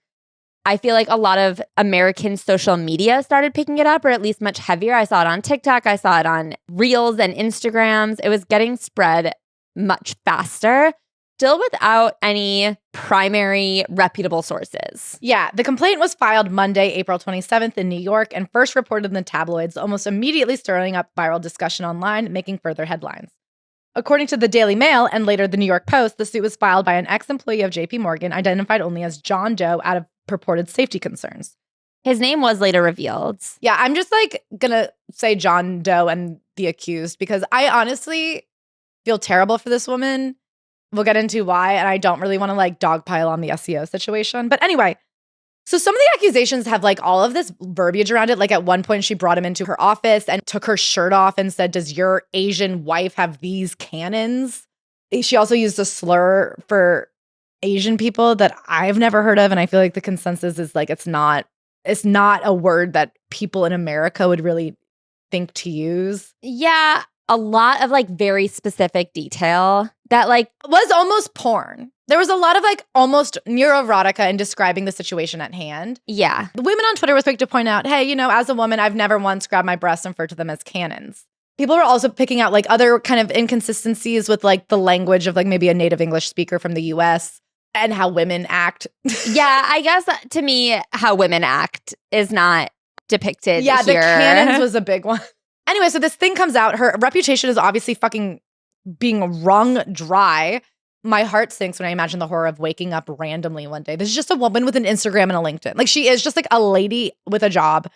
I feel like a lot of American social media started picking it up, or at least much heavier. I saw it on TikTok. I saw it on Reels and Instagrams. It was getting spread much faster, still without any primary reputable sources. Yeah, the complaint was filed Monday, April 27th in New York and first reported in the tabloids, almost immediately stirring up viral discussion online, making further headlines. According to the Daily Mail and later the New York Post, the suit was filed by an ex-employee of JP Morgan, identified only as John Doe out of purported safety concerns. His name was later revealed. Yeah, I'm just like gonna say John Doe and the accused because I honestly feel terrible for this woman. We'll get into why, and I don't really want to like dogpile on the SEO situation. But anyway, so some of the accusations have like all of this verbiage around it. Like at one point she brought him into her office and took her shirt off and said, does your Asian wife have these cannons? She also used a slur for Asian people that I've never heard of. And I feel like the consensus is like it's not a word that people in America would really think to use. Yeah, a lot of like very specific detail that like was almost porn. There was a lot of like almost neuroerotica in describing the situation at hand. Yeah. The women on Twitter were quick to point out, hey, you know, as a woman, I've never once grabbed my breasts and referred to them as cannons. People are also picking out like other kind of inconsistencies with like the language of like maybe a native English speaker from the US and how women act. Yeah, I guess to me, how women act is not depicted Yeah, here. the cannons was a big one. Anyway, so this thing comes out. Her reputation is obviously fucking being wrung dry. My heart sinks when I imagine the horror of waking up randomly one day. This is just a woman with an Instagram and a LinkedIn. Like she is just like a lady with a job.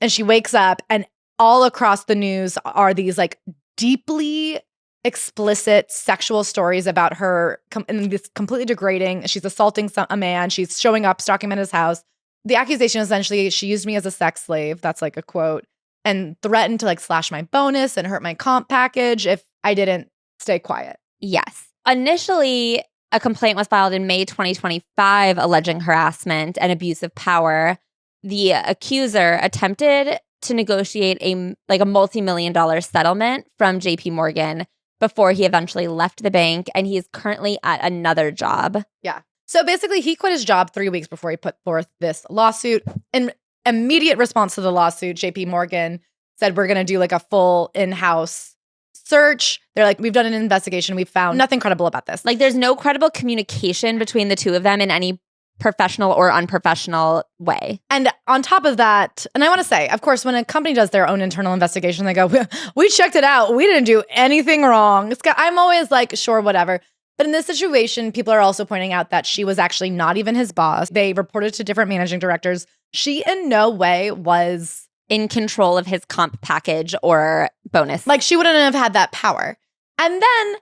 And she wakes up and all across the news are these like deeply explicit sexual stories about her and this completely degrading. She's assaulting a man. She's showing up, stalking him in his house. The accusation essentially, she used me as a sex slave. That's like a quote. And threatened to like slash my bonus and hurt my comp package if I didn't stay quiet. Yes. Initially, a complaint was filed in May 2025 alleging harassment and abuse of power. The accuser attempted to negotiate a multi-million-dollar settlement from JP Morgan before he eventually left the bank, and he is currently at another job. Yeah. So basically, he quit his job 3 weeks before he put forth this lawsuit. In immediate response to the lawsuit, JP Morgan said, we're going to do like a full in-house search. They're like, we've done an investigation. We've found nothing credible about this. Like, there's no credible communication between the two of them in any professional or unprofessional way. And on top of that, and I want to say, of course, when a company does their own internal investigation, they go, we checked it out. We didn't do anything wrong. I'm always like, sure, whatever. But in this situation, people are also pointing out that she was actually not even his boss. They reported to different managing directors. She in no way was in control of his comp package or bonus. Like she wouldn't have had that power. And then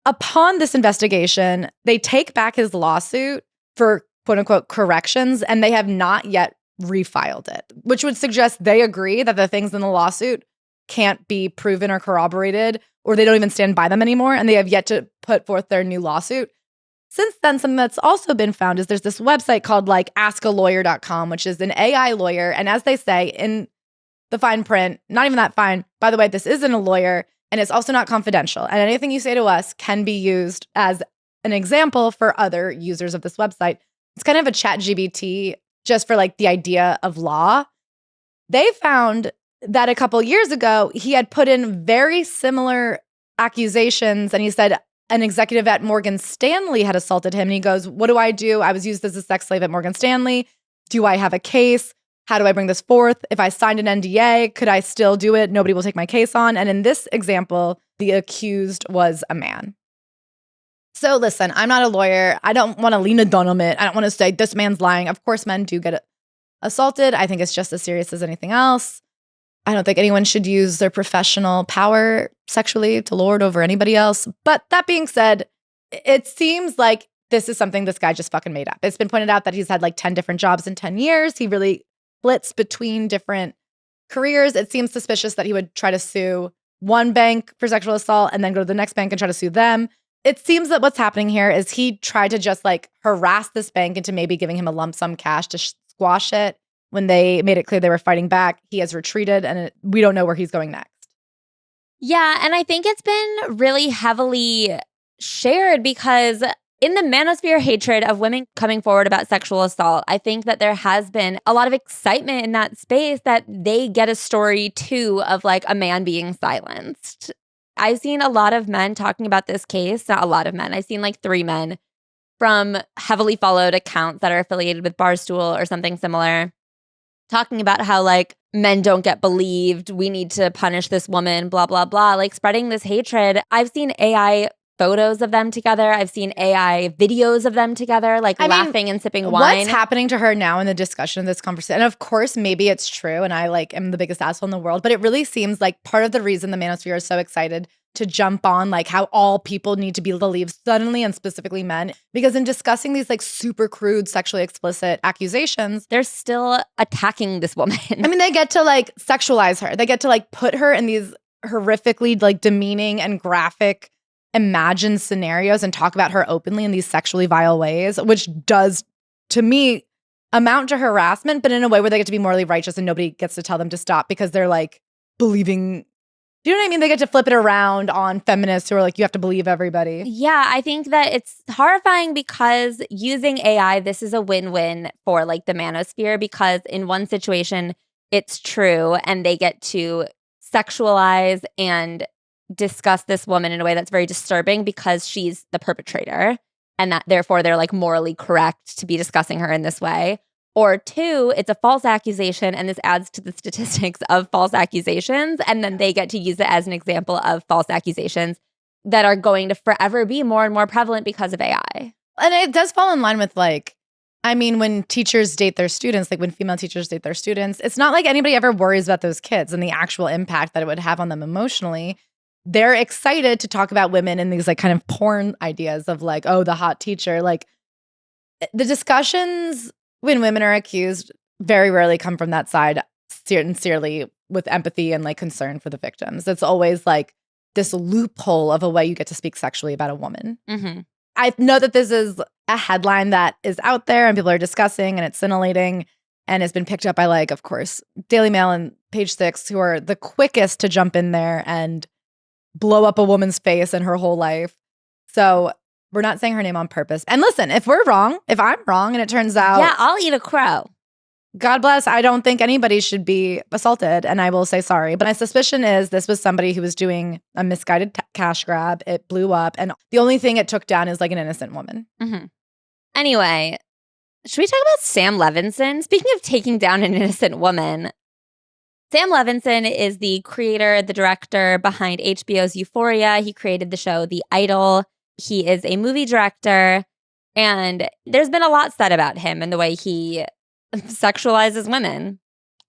upon this investigation, they take back his lawsuit for quote unquote corrections, and they have not yet refiled it, which would suggest they agree that the things in the lawsuit can't be proven or corroborated, or they don't even stand by them anymore, and they have yet to put forth their new lawsuit. Since then, something that's also been found is there's this website called like askalawyer.com, which is an AI lawyer. And as they say in the fine print, not even that fine, by the way, this isn't a lawyer and it's also not confidential. And anything you say to us can be used as an example for other users of this website. It's kind of a chat GBT just for like the idea of law. They found that a couple years ago, he had put in very similar accusations. And he said an executive at Morgan Stanley had assaulted him. And he goes, what do? I was used as a sex slave at Morgan Stanley. Do I have a case? How do I bring this forth? If I signed an NDA, could I still do it? Nobody will take my case on. And in this example, the accused was a man. So listen, I'm not a lawyer. I don't want to lean a gun on it. I don't want to say this man's lying. Of course, men do get assaulted. I think it's just as serious as anything else. I don't think anyone should use their professional power sexually to lord over anybody else. But that being said, it seems like this is something this guy just fucking made up. It's been pointed out that he's had like 10 different jobs in 10 years. He really flits between different careers. It seems suspicious that he would try to sue one bank for sexual assault and then go to the next bank and try to sue them. It seems that what's happening here is he tried to just like harass this bank into maybe giving him a lump sum cash to squash it. When they made it clear they were fighting back, he has retreated and we don't know where he's going next. Yeah, and I think it's been really heavily shared because in the manosphere hatred of women coming forward about sexual assault, I think that there has been a lot of excitement in that space that they get a story too of like a man being silenced. I've seen a lot of men talking about this case, not a lot of men. I've seen like 3 men from heavily followed accounts that are affiliated with Barstool or something similar, talking about how like men don't get believed, we need to punish this woman, blah, blah, blah, like spreading this hatred. I've seen AI photos of them together. I've seen AI videos of them together, like laughing and sipping wine. What's happening to her now in the discussion of this conversation? And of course, maybe it's true and I like am the biggest asshole in the world, but it really seems like part of the reason the manosphere is so excited to jump on like how all people need to be believed suddenly, and specifically men, because in discussing these like super crude sexually explicit accusations, they're still attacking this woman. I mean, they get to like sexualize her. They get to like put her in these horrifically like demeaning and graphic imagine scenarios and talk about her openly in these sexually vile ways, which does, to me, amount to harassment, but in a way where they get to be morally righteous and nobody gets to tell them to stop because they're like believing. Do you know what I mean? They get to flip it around on feminists who are like, you have to believe everybody. Yeah, I think that it's horrifying because using AI, this is a win-win for like the manosphere because in one situation, it's true and they get to sexualize and discuss this woman in a way that's very disturbing because she's the perpetrator and that therefore they're like morally correct to be discussing her in this way. Or two, it's a false accusation and this adds to the statistics of false accusations. And then they get to use it as an example of false accusations that are going to forever be more and more prevalent because of AI. And it does fall in line with like, I mean, when teachers date their students, like when female teachers date their students, it's not like anybody ever worries about those kids and the actual impact that it would have on them emotionally. They're excited to talk about women in these like kind of porn ideas of like, oh, the hot teacher. Like the discussions when women are accused very rarely come from that side sincerely with empathy and like concern for the victims. It's always like this loophole of a way you get to speak sexually about a woman. Mm-hmm. I know that this is a headline that is out there and people are discussing and it's scintillating and has been picked up by like, of course, Daily Mail and Page Six, who are the quickest to jump in there and blow up a woman's face and her whole life. So we're not saying her name on purpose. And listen, if we're wrong, if I'm wrong and it turns out— Yeah, I'll eat a crow. God bless. I don't think anybody should be assaulted, and I will say sorry. But my suspicion is this was somebody who was doing a misguided cash grab. It blew up, and the only thing it took down is like an innocent woman. Mm-hmm. Anyway, should we talk about Sam Levinson? Speaking of taking down an innocent woman, Sam Levinson is the creator, the director behind HBO's Euphoria. He created the show The Idol. He is a movie director, and there's been a lot said about him and the way he sexualizes women.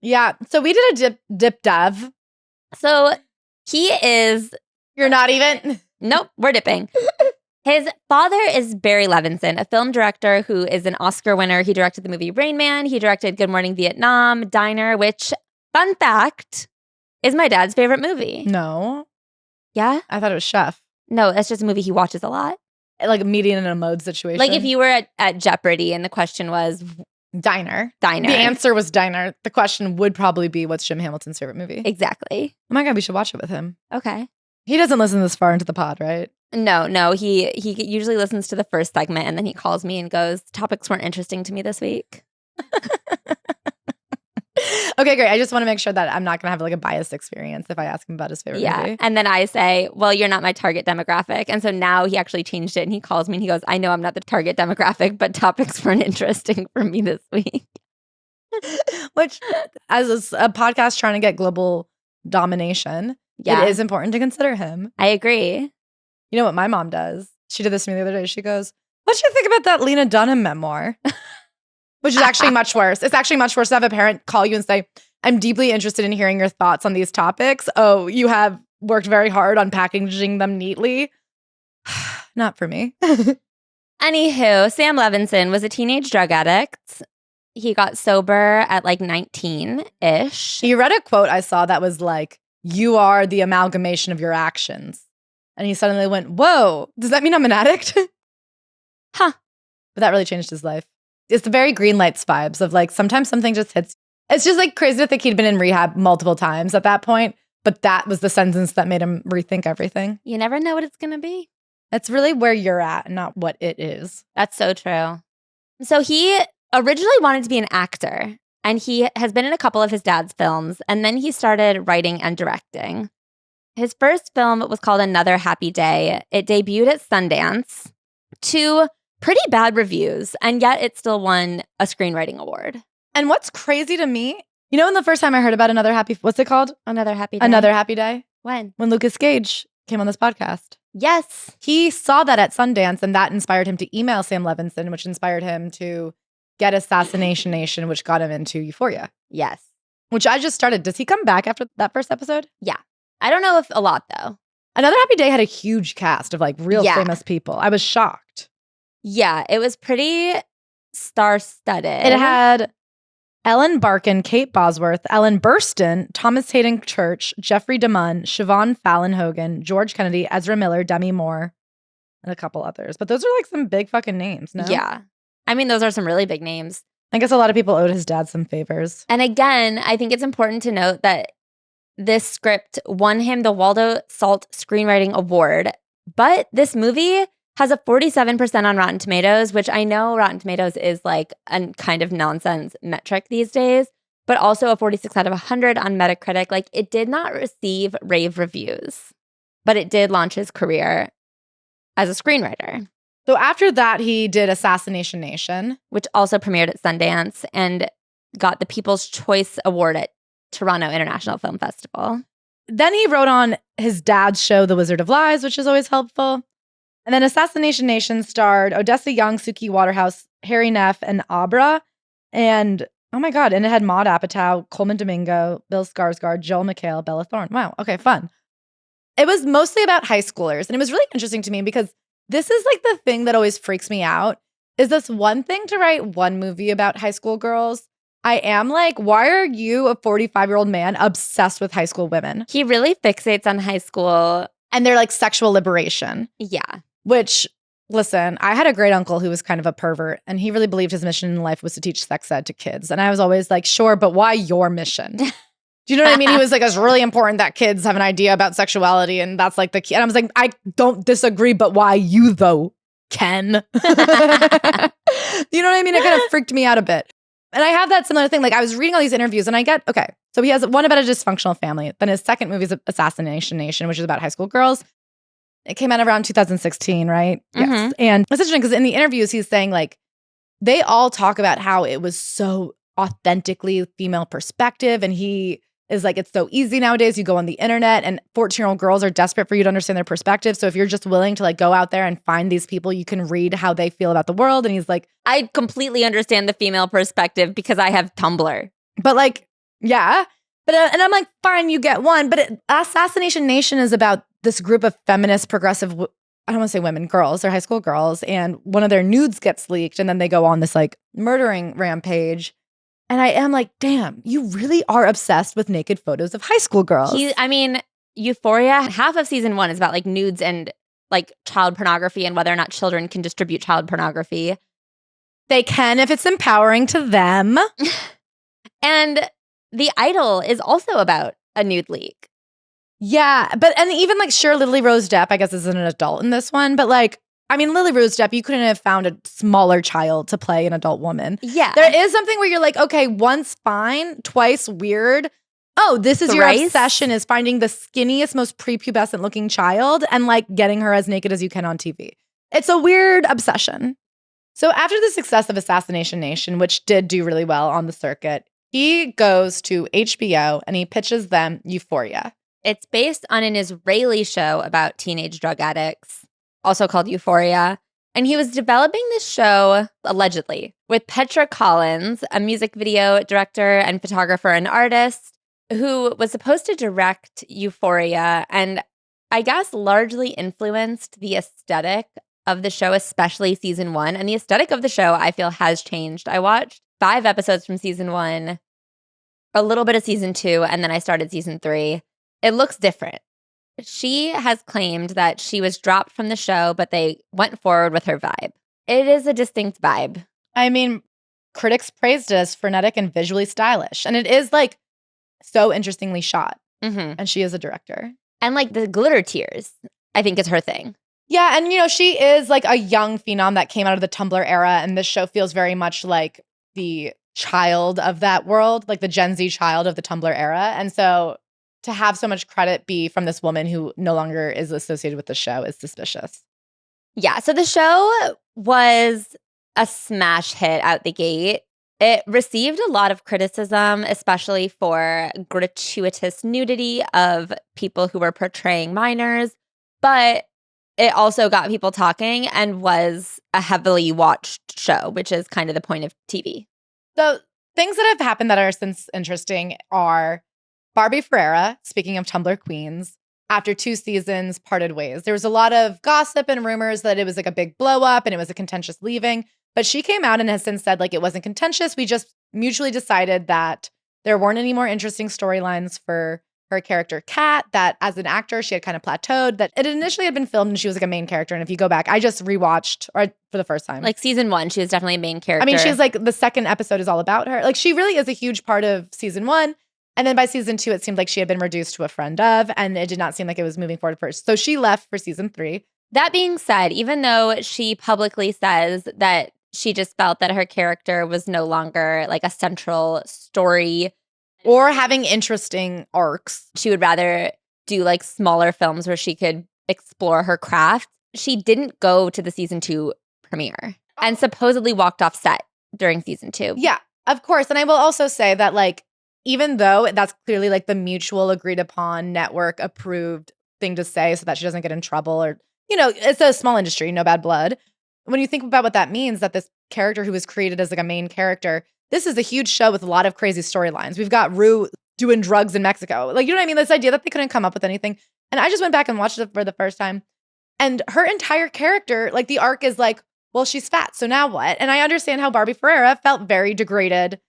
Yeah. So we did a dip dive. So he is— You're not even? Nope, we're dipping. His father is Barry Levinson, a film director who is an Oscar winner. He directed the movie Rain Man. He directed Good Morning Vietnam, Diner, which, fun fact, is my dad's favorite movie. No. Yeah? I thought it was Chef. No, that's just a movie he watches a lot. Like a meeting in a mode situation. Like if you were at Jeopardy and the question was— Diner. The answer was Diner. The question would probably be, what's Jim Hamilton's favorite movie? Exactly. Oh my God, we should watch it with him. Okay. He doesn't listen this far into the pod, right? No. He usually listens to the first segment and then he calls me and goes, topics weren't interesting to me this week. Okay, great. I just want to make sure that I'm not going to have like a biased experience if I ask him about his favorite movie. And then I say, well, you're not my target demographic. And so now he actually changed it and he calls me and he goes, I know I'm not the target demographic, but topics weren't interesting for me this week. Which, as a podcast trying to get global domination, it is important to consider him. I agree. You know what my mom does? She did this to me the other day. She goes, what do you think about that Lena Dunham memoir? Which is actually much worse. It's actually much worse to have a parent call you and say, I'm deeply interested in hearing your thoughts on these topics. Oh, you have worked very hard on packaging them neatly. Not for me. Anywho, Sam Levinson was a teenage drug addict. He got sober at like 19-ish. He read a quote I saw that was like, you are the amalgamation of your actions. And he suddenly went, whoa, does that mean I'm an addict? Huh. But that really changed his life. It's the very Green Lights vibes of like, sometimes something just hits. It's just like crazy to think he'd been in rehab multiple times at that point. But that was the sentence that made him rethink everything. You never know what it's going to be. That's really where you're at, not what it is. That's so true. So he originally wanted to be an actor, and he has been in a couple of his dad's films, and then he started writing and directing. His first film was called Another Happy Day. It debuted at Sundance to pretty bad reviews, and yet it still won a screenwriting award. And what's crazy to me, you know, when the first time I heard about what's it called? Another Happy Day. Another Happy Day. When? When Lucas Gage came on this podcast. Yes. He saw that at Sundance, and that inspired him to email Sam Levinson, which inspired him to get Assassination Nation, which got him into Euphoria. Yes. Which I just started. Does he come back after that first episode? Yeah. I don't know if a lot, though. Another Happy Day had a huge cast of like real famous people. I was shocked. Yeah, it was pretty star-studded. It had Ellen Barkin, Kate Bosworth, Ellen Burstyn, Thomas Hayden Church, Jeffrey DeMunn, Siobhan Fallon Hogan, George Kennedy, Ezra Miller, Demi Moore, and a couple others. But those are like some big fucking names, no? Yeah. I mean, those are some really big names. I guess a lot of people owed his dad some favors. And again, I think it's important to note that this script won him the Waldo Salt Screenwriting Award. But this movie has a 47% on Rotten Tomatoes, which I know Rotten Tomatoes is like a kind of nonsense metric these days, but also a 46 out of 100 on Metacritic. Like, it did not receive rave reviews, but it did launch his career as a screenwriter. So after that, he did Assassination Nation, which also premiered at Sundance and got the People's Choice Award at Toronto International Film Festival. Then he wrote on his dad's show, The Wizard of Lies, which is always helpful. And then Assassination Nation starred Odessa Young, Suki Waterhouse, Harry Neff, and Abra. And, oh my God, and it had Maude Apatow, Coleman Domingo, Bill Skarsgård, Joel McHale, Bella Thorne. Wow, okay, fun. It was mostly about high schoolers. And it was really interesting to me because this is like the thing that always freaks me out. Is this one thing to write one movie about high school girls? I am like, why are you, a 45-year-old man, obsessed with high school women? He really fixates on high school. And they're like sexual liberation. Yeah. Which, listen, I had a great uncle who was kind of a pervert, and he really believed his mission in life was to teach sex ed to kids. And I was always like, sure, but why your mission? Do you know what I mean? He was like, it's really important that kids have an idea about sexuality, and that's like the key. And I was like, I don't disagree, but why you though, Ken? You know what I mean? It kind of freaked me out a bit. And I have that similar thing. Like, I was reading all these interviews and I get, okay, so he has one about a dysfunctional family. Then his second movie is Assassination Nation, which is about high school girls. It came out around 2016, right? Mm-hmm. Yes. And it's interesting because in the interviews, he's saying like, they all talk about how it was so authentically female perspective. And he is like, it's so easy nowadays. You go on the internet and 14-year-old girls are desperate for you to understand their perspective. So if you're just willing to like go out there and find these people, you can read how they feel about the world. And he's like, I completely understand the female perspective because I have Tumblr. But like, yeah. But and I'm like, fine, you get one. But Assassination Nation is about this group of feminist, progressive, I don't want to say women, girls. They're high school girls. And one of their nudes gets leaked. And then they go on this like murdering rampage. And I am like, damn, you really are obsessed with naked photos of high school girls. Euphoria, half of season 1 is about like nudes and like child pornography and whether or not children can distribute child pornography. They can if it's empowering to them. And The Idol is also about a nude leak. Yeah, and even like, sure, Lily Rose Depp, I guess, is an adult in this one. But like, I mean, Lily Rose Depp, you couldn't have found a smaller child to play an adult woman. Yeah. There is something where you're like, okay, once fine, twice weird. Oh, this is your obsession, is finding the skinniest, most prepubescent looking child and like getting her as naked as you can on TV. It's a weird obsession. So after the success of Assassination Nation, which did do really well on the circuit, he goes to HBO and he pitches them Euphoria. It's based on an Israeli show about teenage drug addicts, also called Euphoria. And he was developing this show, allegedly, with Petra Collins, a music video director and photographer and artist, who was supposed to direct Euphoria and I guess largely influenced the aesthetic of the show, especially season 1. And the aesthetic of the show, I feel, has changed. I watched 5 episodes from season 1, a little bit of season 2, and then I started season 3. It looks different. She has claimed that she was dropped from the show, but they went forward with her vibe. It is a distinct vibe. I mean, critics praised it as frenetic and visually stylish. And it is like so interestingly shot. Mm-hmm. And she is a director. And like the glitter tears, I think, is her thing. Yeah. And, you know, she is like a young phenom that came out of the Tumblr era. And this show feels very much like the child of that world, like the Gen Z child of the Tumblr era. And so to have so much credit be from this woman who no longer is associated with the show is suspicious. Yeah. So the show was a smash hit out the gate. It received a lot of criticism, especially for gratuitous nudity of people who were portraying minors. But it also got people talking and was a heavily watched show, which is kind of the point of TV. So things that have happened that are since interesting are Barbie Ferreira, speaking of Tumblr queens, after 2 seasons, parted ways. There was a lot of gossip and rumors that it was like a big blow up and it was a contentious leaving. But she came out and has since said like it wasn't contentious. We just mutually decided that there weren't any more interesting storylines for her character Kat, that as an actor, she had kind of plateaued, that it initially had been filmed and she was like a main character. And if you go back, I just rewatched for the first time. Like season 1, she was definitely a main character. I mean, she's like the second episode is all about her. Like she really is a huge part of season 1. And then by season 2, it seemed like she had been reduced to a friend of, and it did not seem like it was moving forward first. So she left for season 3. That being said, even though she publicly says that she just felt that her character was no longer like a central story or having interesting arcs, she would rather do like smaller films where she could explore her craft. She didn't go to the season 2 premiere and supposedly walked off set during season 2. Yeah, of course. And I will also say that like, even though that's clearly like the mutual agreed upon network approved thing to say so that she doesn't get in trouble or, you know, it's a small industry, no bad blood. When you think about what that means, that this character who was created as like a main character, this is a huge show with a lot of crazy storylines. We've got Rue doing drugs in Mexico. Like, you know what I mean? This idea that they couldn't come up with anything. And I just went back and watched it for the first time. And her entire character, like the arc is like, well, she's fat, so now what? And I understand how Barbie Ferreira felt very degraded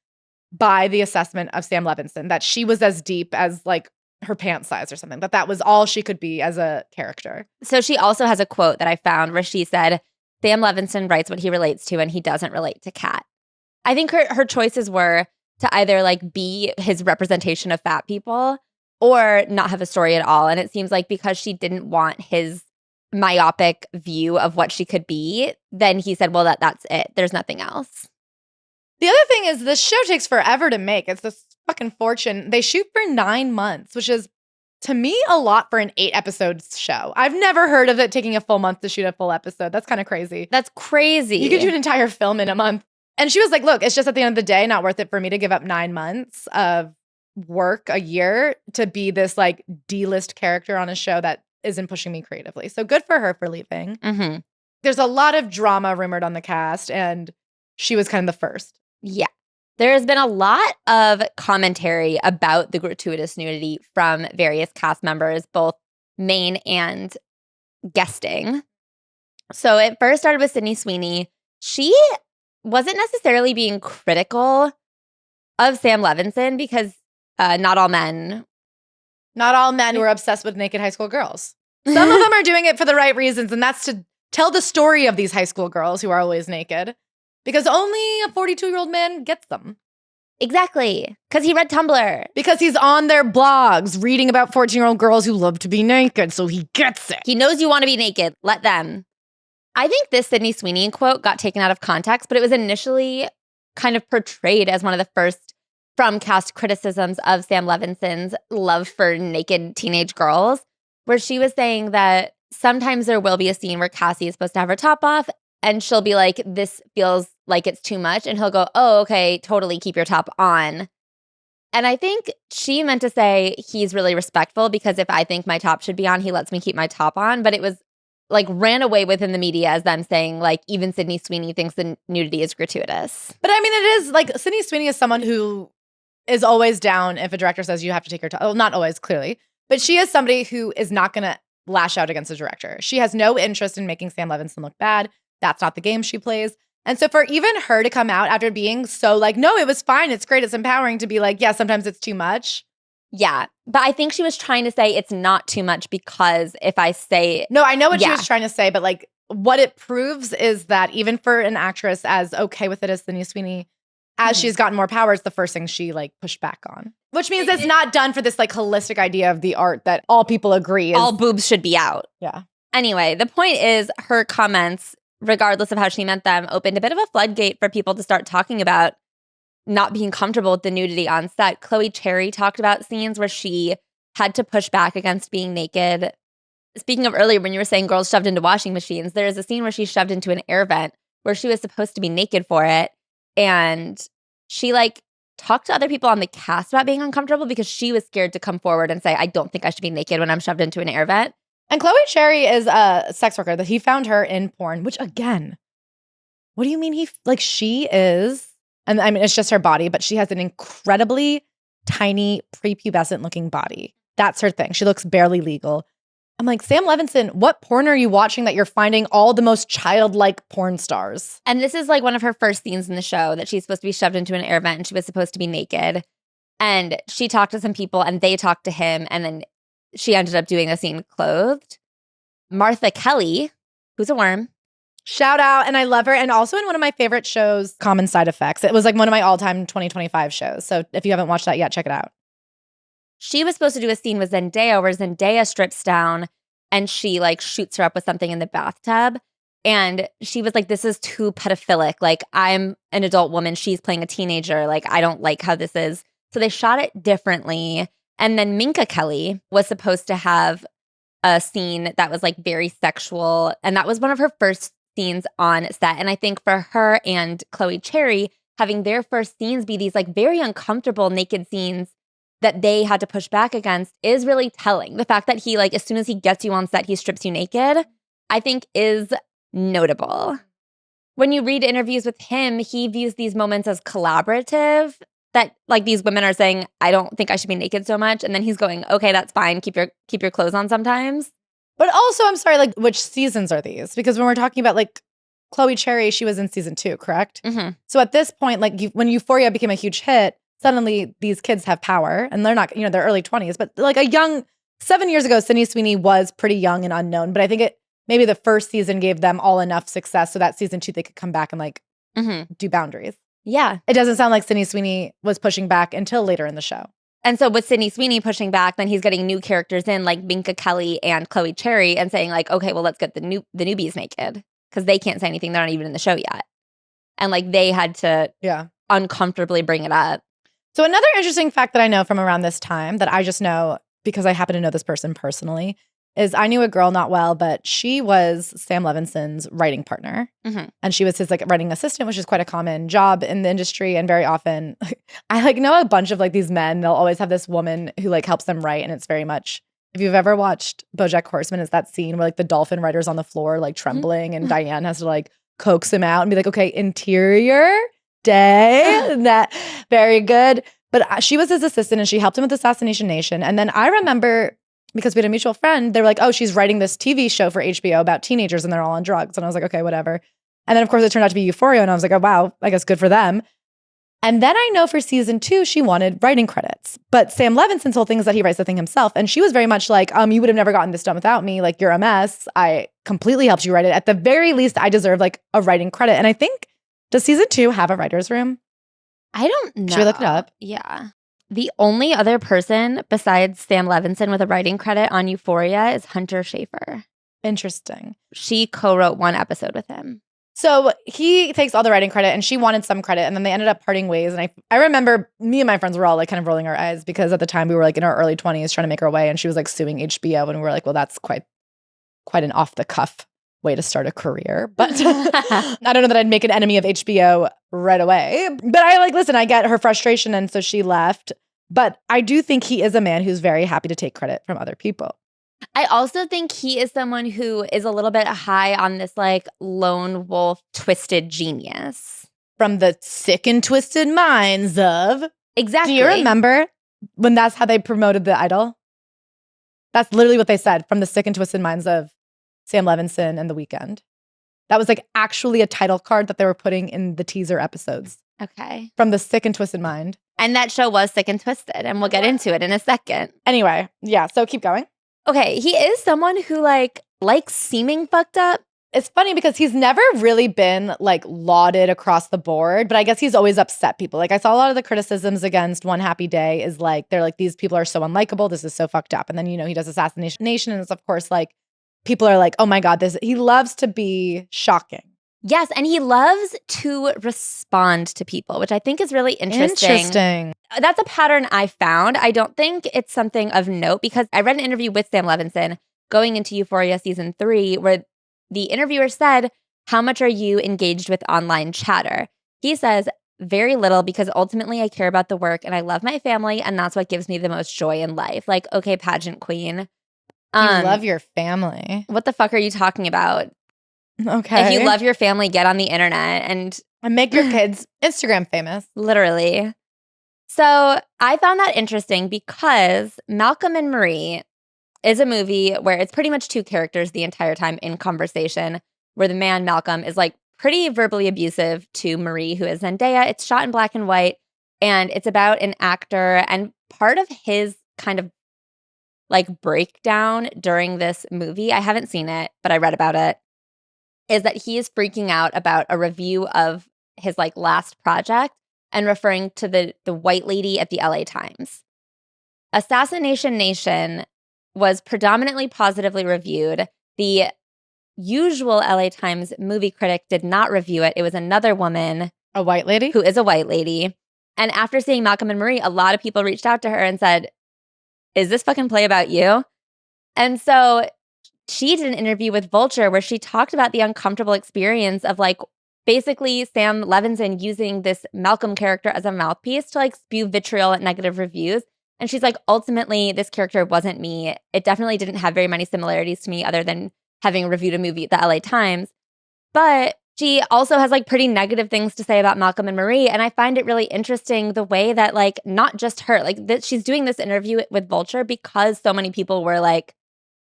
by the assessment of Sam Levinson, that she was as deep as like her pant size or something, that was all she could be as a character. So she also has a quote that I found where she said, Sam Levinson writes what he relates to and he doesn't relate to Kat. I think her choices were to either like be his representation of fat people or not have a story at all. And it seems like because she didn't want his myopic view of what she could be, then he said, well, that's it. There's nothing else. The other thing is this show takes forever to make. It's this fucking fortune. They shoot for 9 months, which is, to me, a lot for an 8-episode show. I've never heard of it taking a full month to shoot a full episode. That's kind of crazy. That's crazy. You could do an entire film in a month. And she was like, look, it's just at the end of the day, not worth it for me to give up 9 months of work a year to be this like D-list character on a show that isn't pushing me creatively. So good for her for leaving. Mm-hmm. There's a lot of drama rumored on the cast, and she was kind of the first. Yeah. There has been a lot of commentary about the gratuitous nudity from various cast members, both main and guesting. So it first started with Sydney Sweeney. She wasn't necessarily being critical of Sam Levinson because not all men were obsessed with naked high school girls. Some of them are doing it for the right reasons, and that's to tell the story of these high school girls who are always naked. Because only a 42-year-old man gets them. Exactly. Because he read Tumblr. Because he's on their blogs reading about 14-year-old girls who love to be naked, so he gets it. He knows you want to be naked. Let them. I think this Sydney Sweeney quote got taken out of context, but it was initially kind of portrayed as one of the first from cast criticisms of Sam Levinson's love for naked teenage girls, where she was saying that sometimes there will be a scene where Cassie is supposed to have her top off, and she'll be like, this feels like it's too much. And he'll go, oh, okay, totally, keep your top on. And I think she meant to say he's really respectful because if I think my top should be on, he lets me keep my top on. But it was like ran away within the media as them saying like even Sydney Sweeney thinks the nudity is gratuitous. But I mean, it is like Sydney Sweeney is someone who is always down if a director says you have to take your top. Well, not always, clearly. But she is somebody who is not going to lash out against a director. She has no interest in making Sam Levinson look bad. That's not the game she plays. And so for even her to come out after being so like, no, it was fine, it's great, it's empowering, to be like, yeah, sometimes it's too much. Yeah. But I think she was trying to say it's not too much because if I say... No, I know what she was trying to say, but like what it proves is that even for an actress as okay with it as Sydney Sweeney, as she's gotten more power, it's the first thing she like pushed back on. Which means it's not done for this like holistic idea of the art that all people agree is... all boobs should be out. Yeah. Anyway, the point is her comments, regardless of how she meant them, opened a bit of a floodgate for people to start talking about not being comfortable with the nudity on set. Chloe Cherry talked about scenes where she had to push back against being naked. Speaking of earlier, when you were saying girls shoved into washing machines, there is a scene where she's shoved into an air vent where she was supposed to be naked for it. And she like talked to other people on the cast about being uncomfortable because she was scared to come forward and say, I don't think I should be naked when I'm shoved into an air vent. And Chloe Cherry is a sex worker that he found her in porn, which again, what do you mean she is, and I mean, it's just her body, but she has an incredibly tiny prepubescent looking body. That's her thing. She looks barely legal. I'm like, Sam Levinson, what porn are you watching that you're finding all the most childlike porn stars? And this is like one of her first scenes in the show that she's supposed to be shoved into an air vent and she was supposed to be naked. And she talked to some people and they talked to him. And then she ended up doing a scene clothed. Martha Kelly, who's a worm. Shout out. And I love her. And also in one of my favorite shows, Common Side Effects. It was like one of my all-time 2025 shows. So if you haven't watched that yet, check it out. She was supposed to do a scene with Zendaya where Zendaya strips down and she like shoots her up with something in the bathtub. And she was like, this is too pedophilic. Like, I'm an adult woman. She's playing a teenager. Like, I don't like how this is. So they shot it differently. And then Minka Kelly was supposed to have a scene that was like very sexual. And that was one of her first scenes on set. And I think for her and Chloe Cherry, having their first scenes be these like very uncomfortable naked scenes that they had to push back against is really telling. The fact that he like, as soon as he gets you on set, he strips you naked, I think is notable. When you read interviews with him, he views these moments as collaborative, that like these women are saying, I don't think I should be naked so much. And then he's going, okay, that's fine. Keep your clothes on sometimes. But also, I'm sorry, like, which seasons are these? Because when we're talking about like Chloe Cherry, she was in season 2, correct? Mm-hmm. So at this point, like when Euphoria became a huge hit, suddenly these kids have power and they're not, they're early 20s, but like 7 years ago, Sydney Sweeney was pretty young and unknown, but I think maybe the first season gave them all enough success so that season 2, they could come back and like do boundaries. Yeah. It doesn't sound like Sydney Sweeney was pushing back until later in the show. And so with Sydney Sweeney pushing back, then he's getting new characters in like Minka Kelly and Chloe Cherry and saying like, okay, well, let's get the newbies naked because they can't say anything. They're not even in the show yet. And like they had to uncomfortably bring it up. So another interesting fact that I know from around this time that I just know because I happen to know this person personally is I knew a girl not well, but she was Sam Levinson's writing partner. Mm-hmm. And she was his like writing assistant, which is quite a common job in the industry. And very often I like know a bunch of like these men, they'll always have this woman who like helps them write. And it's very much, if you've ever watched BoJack Horseman, it's that scene where like the dolphin writer's on the floor like trembling and Diane has to like coax him out and be like, okay, interior day. That very good. But she was his assistant and she helped him with Assassination Nation. And then I remember, because we had a mutual friend, they were like, oh, she's writing this TV show for HBO about teenagers and they're all on drugs. And I was like, okay, whatever. And then, of course, it turned out to be Euphoria. And I was like, oh, wow, I guess good for them. And then I know for season 2, she wanted writing credits. But Sam Levinson's whole thing is that he writes the thing himself. And she was very much like, you would have never gotten this done without me. Like, you're a mess. I completely helped you write it. At the very least, I deserve like a writing credit. And I think, does season 2 have a writer's room? I don't know. Should we look it up? Yeah. The only other person besides Sam Levinson with a writing credit on Euphoria is Hunter Schafer. Interesting. She co-wrote one episode with him. So he takes all the writing credit and she wanted some credit and then they ended up parting ways. And I remember me and my friends were all like kind of rolling our eyes because at the time we were like in our early 20s trying to make our way and she was like suing HBO and we were like, well, that's quite an off the cuff way to start a career. But I don't know that I'd make an enemy of HBO right away. But I like, listen, I get her frustration and so she left. But I do think he is a man who's very happy to take credit from other people. I also think he is someone who is a little bit high on this like lone wolf twisted genius. From the sick and twisted minds of... Exactly. Do you remember when that's how they promoted The Idol? That's literally what they said, from the sick and twisted minds of Sam Levinson and The Weeknd. That was like actually a title card that they were putting in the teaser episodes. Okay. From the sick and twisted mind. And that show was sick and twisted, and we'll get into it in a second. Anyway, yeah, so keep going. Okay, he is someone who like likes seeming fucked up. It's funny because he's never really been like lauded across the board, but I guess he's always upset people. Like I saw a lot of the criticisms against One Happy Day is like, they're like, these people are so unlikable. This is so fucked up. And then, he does Assassination Nation. And it's of course like, people are like, oh my God, he loves to be shocking. Yes, and he loves to respond to people, which I think is really interesting. That's a pattern I found. I don't think it's something of note because I read an interview with Sam Levinson going into Euphoria season 3 where the interviewer said, how much are you engaged with online chatter? He says, very little because ultimately I care about the work and I love my family and that's what gives me the most joy in life. Like, okay, pageant queen. You love your family. What the fuck are you talking about? Okay. If you love your family, get on the internet and make your kids Instagram famous. Literally. So I found that interesting because Malcolm and Marie is a movie where it's pretty much two characters the entire time in conversation, where the man, Malcolm, is like pretty verbally abusive to Marie, who is Zendaya. It's shot in black and white. And it's about an actor, and part of his kind of like breakdown during this movie, I haven't seen it, but I read about it, is that he is freaking out about a review of his like last project and referring to the white lady at the LA Times. Assassination Nation was predominantly positively reviewed. The usual LA Times movie critic did not review it. It was another woman. A white lady? Who is a white lady. And after seeing Malcolm and Marie, a lot of people reached out to her and said, is this fucking play about you? And so she did an interview with Vulture where she talked about the uncomfortable experience of like basically Sam Levinson using this Malcolm character as a mouthpiece to like spew vitriol at negative reviews. And she's like, ultimately, this character wasn't me. It definitely didn't have very many similarities to me other than having reviewed a movie at the LA Times. But she also has like pretty negative things to say about Malcolm and Marie. And I find it really interesting the way that like not just her, like that she's doing this interview with Vulture because so many people were like,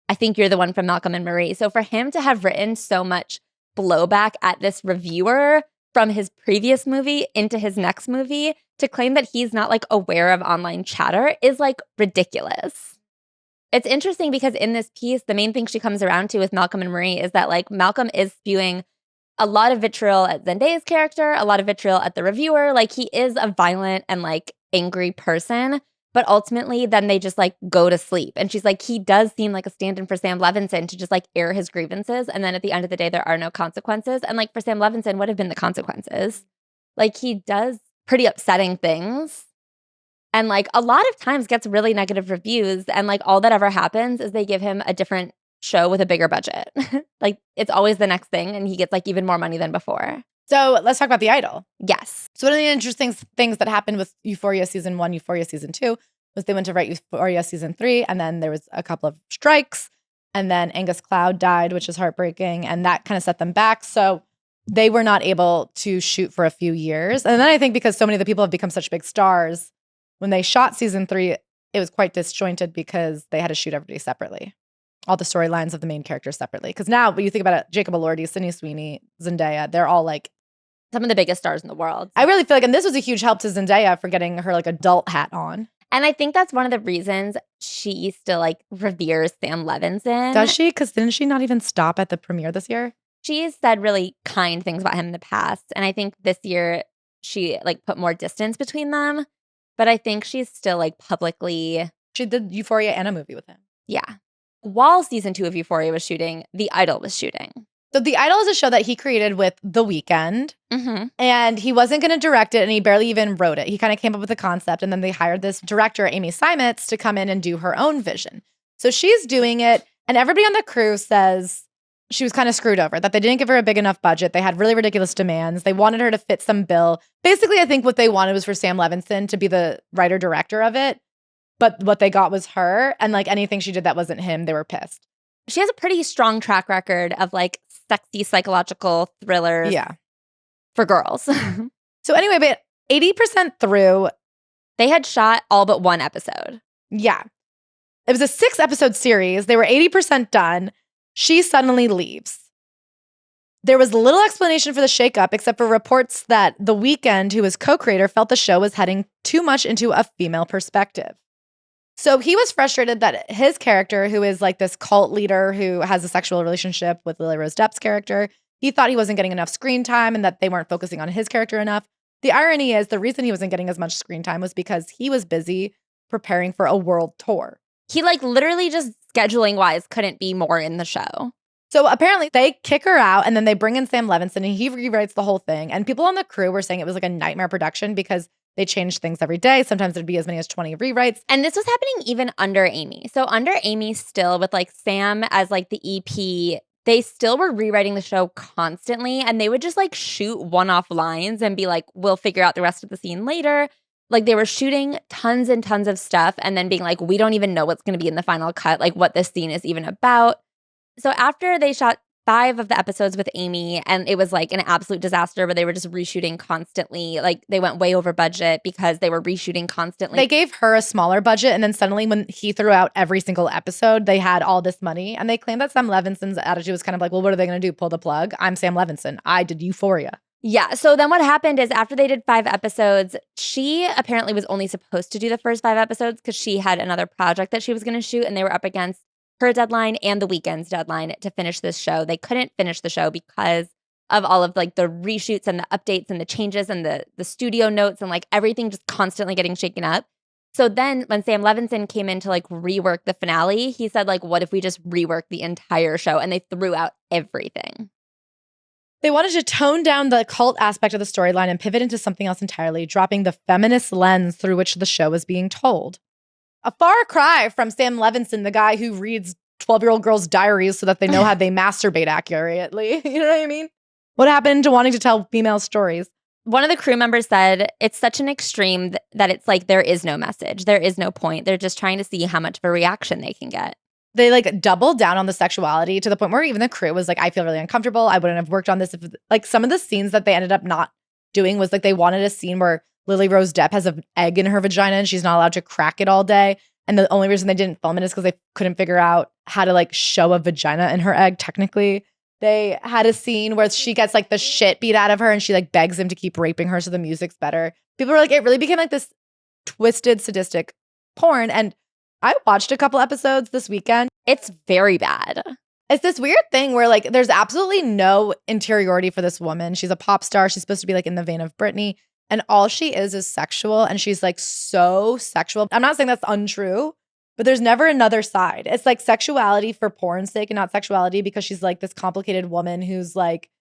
I think you're the one from Malcolm and Marie. So for him to have written so much blowback at this reviewer from his previous movie into his next movie to claim that he's not like aware of online chatter is like ridiculous. It's interesting because in this piece, the main thing she comes around to with Malcolm and Marie is that like Malcolm is spewing a lot of vitriol at Zendaya's character, a lot of vitriol at the reviewer. Like he is a violent and like angry person, but ultimately then they just like go to sleep. And she's like, he does seem like a stand-in for Sam Levinson to just like air his grievances. And then at the end of the day, there are no consequences. And like for Sam Levinson, what have been the consequences? Like he does pretty upsetting things. And like a lot of times gets really negative reviews. And like all that ever happens is they give him a different show with a bigger budget. Like it's always the next thing. And he gets like even more money than before. So let's talk about The Idol. Yes. So one of the interesting things that happened with Euphoria season 1, Euphoria season 2 was they went to write Euphoria season 3. And then there was a couple of strikes. And then Angus Cloud died, which is heartbreaking. And that kind of set them back. So they were not able to shoot for a few years. And then I think because so many of the people have become such big stars, when they shot season 3, it was quite disjointed because they had to shoot everybody separately. All the storylines of the main characters separately. Because now, when you think about it, Jacob Elordi, Sydney Sweeney, Zendaya, they're all like some of the biggest stars in the world. I really feel like, and this was a huge help to Zendaya for getting her like adult hat on. And I think that's one of the reasons she still like reveres Sam Levinson. Does she? Because didn't she not even stop at the premiere this year? She's said really kind things about him in the past. And I think this year she like put more distance between them. But I think she's still like publicly. She did Euphoria and a movie with him. Yeah. While season 2 of Euphoria was shooting, The Idol was shooting. So The Idol is a show that he created with The Weeknd. Mm-hmm. And he wasn't going to direct it, and he barely even wrote it. He kind of came up with the concept, and then they hired this director, Amy Seimetz, to come in and do her own vision. So she's doing it, and everybody on the crew says she was kind of screwed over, that they didn't give her a big enough budget. They had really ridiculous demands. They wanted her to fit some bill. Basically, I think what they wanted was for Sam Levinson to be the writer-director of it, but what they got was her, and like anything she did that wasn't him, they were pissed. She has a pretty strong track record of like sexy psychological thrillers for girls. So anyway, but 80% through. They had shot all but one episode. Yeah. It was a 6-episode series. They were 80% done. She suddenly leaves. There was little explanation for the shakeup except for reports that The Weeknd, who was co-creator, felt the show was heading too much into a female perspective. So he was frustrated that his character, who is like this cult leader who has a sexual relationship with Lily Rose Depp's character, he thought he wasn't getting enough screen time and that they weren't focusing on his character enough. The irony is the reason he wasn't getting as much screen time was because he was busy preparing for a world tour. He like literally just scheduling wise couldn't be more in the show. So apparently they kick her out and then they bring in Sam Levinson and he rewrites the whole thing. And people on the crew were saying it was like a nightmare production because they changed things every day. Sometimes there'd be as many as 20 rewrites. And this was happening even under Amy. So under Amy still with like Sam as like the EP, they still were rewriting the show constantly. And they would just like shoot one-off lines and be like, we'll figure out the rest of the scene later. Like they were shooting tons and tons of stuff and then being like, we don't even know what's going to be in the final cut, like what this scene is even about. So after they shot 5 of the episodes with Amy and it was like an absolute disaster where they were just reshooting constantly. Like they went way over budget because they were reshooting constantly. They gave her a smaller budget and then suddenly when he threw out every single episode, they had all this money and they claimed that Sam Levinson's attitude was kind of like, well, what are they going to do? Pull the plug? I'm Sam Levinson. I did Euphoria. Yeah. So then what happened is after they did 5 episodes, she apparently was only supposed to do the first 5 episodes because she had another project that she was going to shoot, and they were up against her deadline and the weekend's deadline to finish this show. They couldn't finish the show because of all of like the reshoots and the updates and the changes and the studio notes and like everything just constantly getting shaken up. So then when Sam Levinson came in to like rework the finale, he said like, what if we just rework the entire show? And they threw out everything. They wanted to tone down the cult aspect of the storyline and pivot into something else entirely, dropping the feminist lens through which the show was being told. A far cry from Sam Levinson, the guy who reads 12-year-old girls' diaries so that they know how they masturbate accurately. You know what I mean? What happened to wanting to tell female stories? One of the crew members said it's such an extreme that it's like there is no message. There is no point. They're just trying to see how much of a reaction they can get. They like doubled down on the sexuality to the point where even the crew was like, I feel really uncomfortable. I wouldn't have worked on this if like some of the scenes that they ended up not doing was like they wanted a scene where Lily Rose Depp has an egg in her vagina and she's not allowed to crack it all day. And the only reason they didn't film it is because they couldn't figure out how to like show a vagina in her egg technically. They had a scene where she gets like the shit beat out of her and she like begs him to keep raping her so the music's better. People were like, it really became like this twisted, sadistic porn. And I watched a couple episodes this weekend. It's very bad. It's this weird thing where like there's absolutely no interiority for this woman. She's a pop star. She's supposed to be like in the vein of Britney. And all she is sexual. And she's like so sexual. I'm not saying that's untrue, but there's never another side. It's like sexuality for porn's sake and not sexuality because she's like this complicated woman who's like